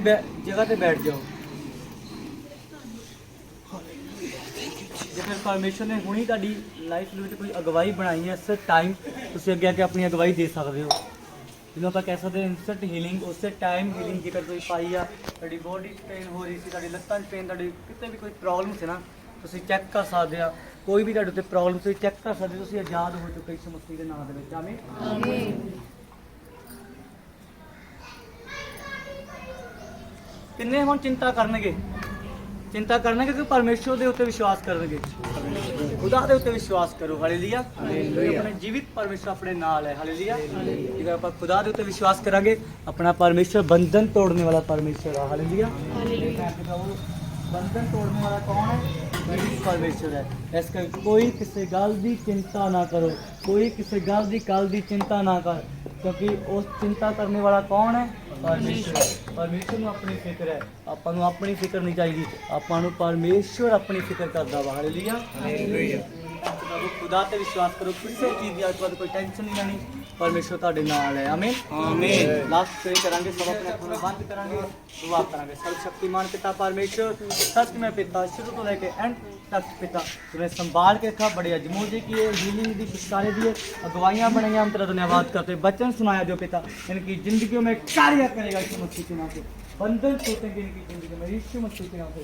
जगह पे बैठ जाओ। ਜੇਕਰ ਪਰਮੇਸ਼ਰ ਨੇ ਹੁਣੀ ਤੁਹਾਡੀ ਲਾਈਫ ਦੇ ਵਿੱਚ ਕੋਈ ਅਗਵਾਈ ਬਣਾਈ ਹੈ, ਇਸ ਟਾਈਮ ਤੁਸੀਂ ਅੱਗੇ ਆ ਕੇ ਆਪਣੀ ਅਗਵਾਈ ਦੇ ਸਕਦੇ ਹੋ। ਜਿਹਨੂੰ ਆਪਾਂ ਕਹਿ ਸਕਦੇ ਹਾਂ ਇਨਸਟੈਂਟ ਹੀਲਿੰਗ, ਉਸੇ ਟਾਈਮ ਹੀਲਿੰਗ ਜੇਕਰ ਤੁਸੀਂ ਪਾਈ ਆ। ਤੁਹਾਡੀ ਬੋਡੀ 'ਚ ਪੇਨ ਹੋ ਰਹੀ ਸੀ, ਤੁਹਾਡੀ ਲੱਤਾਂ 'ਚ ਪੇਨ, ਤੁਹਾਡੀ ਕਿਤੇ ਵੀ ਕੋਈ ਪ੍ਰੋਬਲਮ ਸੀ ਨਾ, ਤੁਸੀਂ ਚੈੱਕ ਕਰ ਸਕਦੇ ਆ। ਕੋਈ ਵੀ ਤੁਹਾਡੇ ਉੱਤੇ ਪ੍ਰੋਬਲਮ ਤੁਸੀਂ ਚੈੱਕ ਕਰ ਸਕਦੇ, ਤੁਸੀਂ ਆਜ਼ਾਦ ਹੋ ਚੁੱਕੇ ਇਸ ਮਸੀਹ ਦੇ ਨਾਮ ਦੇ ਵਿੱਚ। ਆਮੀਨ। ਕਿੰਨੇ ਹੁਣ ਚਿੰਤਾ ਕਰਨਗੇ ਕਿ ਪਰਮੇਸ਼ਰ ਦੇ ਉੱਤੇ ਵਿਸ਼ਵਾਸ ਕਰਨਗੇ। ਖੁਦਾ ਦੇ ਉੱਤੇ ਵਿਸ਼ਵਾਸ ਕਰੋ। ਹਾਲੇਲੂਇਆ। ਆਪਣੇ ਜੀਵਿਤ ਪਰਮੇਸ਼ਰ ਆਪਣੇ ਨਾਲ ਹੈ। ਹਾਲੇਲੂਇਆ। ਜੇਕਰ ਆਪਾਂ ਖੁਦਾ ਦੇ ਉੱਤੇ ਵਿਸ਼ਵਾਸ ਕਰਾਂਗੇ, ਆਪਣਾ ਪਰਮੇਸ਼ਰ ਬੰਧਨ ਤੋੜਨੇ ਵਾਲਾ ਪਰਮੇਸ਼ਰ ਹੈ। ਹਾਲੇਲੂਇਆ। ਬੰਧਨ ਤੋੜਨੇ ਵਾਲਾ ਕੌਣ ਹੈ? ਪਰਮੇਸ਼ਰ ਹੈ। ਇਸ ਕਰਕੇ ਕੋਈ ਕਿਸੇ ਗੱਲ ਦੀ ਚਿੰਤਾ ਨਾ ਕਰੋ, ਕੋਈ ਕਿਸੇ ਗੱਲ ਦੀ ਕੱਲ ਦੀ ਚਿੰਤਾ ਨਾ ਕਰ, ਕਿਉਂਕਿ ਉਸ ਚਿੰਤਾ ਕਰਨੇ ਵਾਲਾ ਕੌਣ ਹੈ? ਪਰਮੇਸ਼ਰ। ਪਰਮੇਸ਼ਰ ਨੂੰ ਆਪਣੀ ਫਿਕਰ ਹੈ। ਆਪਾਂ ਨੂੰ ਆਪਣੀ ਫਿਕਰ ਨਹੀਂ ਚਾਹੀਦੀ, ਆਪਾਂ ਨੂੰ ਪਰਮੇਸ਼ਰ ਆਪਣੀ ਫਿਕਰ ਕਰਦਾ ਵਾ। ਹਾਲੇਲੂਇਆ। ਖੁਦਾ ਤੇ ਵਿਸ਼ਵਾਸ ਕਰੋ, ਕਿਸੇ ਚੀਜ਼ ਦੀ ਅੱਜ ਬਾਅਦ ਕੋਈ ਟੈਨਸ਼ਨ ਨਹੀਂ ਲੈਣੀ। ਪਰਮੇਸ਼ਰ ਤੁਹਾਡੇ ਨਾਲ ਹੈ। ਆਮੀਨ। ਆਮੀਨ। ਲਾਸਟ ਪ੍ਰੇ ਕਰਾਂਗੇ, ਸਭ ਆਪਣੇ ਅੱਖਾਂ ਨੂੰ ਬੰਦ ਕਰਾਂਗੇ, ਦੁਆ ਕਰਾਂਗੇ। ਸਰਵ ਸ਼ਕਤੀਮਾਨ ਪਿਤਾ ਪਰਮੇਸ਼ਰ, सत्य में पिता, शुरू तो लेके एंड तक पिता तुम्हें संभाल के रखा, बड़े अजमोजे किए, हीलिंग दी, छुटकारे दिए, अगुवाइयाँ बनाई। हम तेरा धन्यवाद करते, वचन सुनाया जो पिता इनकी जिंदगियों में कार्य करेगा यीशु मसीह के नाम से। बंधन टूटेंगे इनकी जिंदगी में यीशु मसीह के नाम से।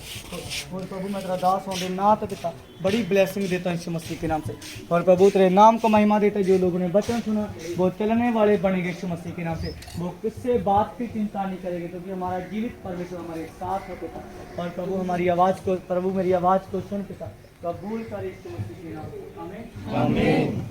और प्रभु मैं तेरा दास होने ना तो पिता बड़ी ब्लेसिंग देता हूँ यीशु मसीह के नाम से। और प्रभु तेरे नाम को महिमा देता, जो लोगों ने वचन सुना वो चलने वाले बनेंगे यीशु मसीह के नाम से। वो किससे बात की चिंता नहीं करेंगे, क्योंकि हमारा जीवित परमेश्वर हमारे साथ है पिता। और प्रभु हमारी आवाज़ को, प्रभु मेरी आवाज़ को सुन पिता, कबूल कर यीशु मसीह के नाम। आमीन। आमीन।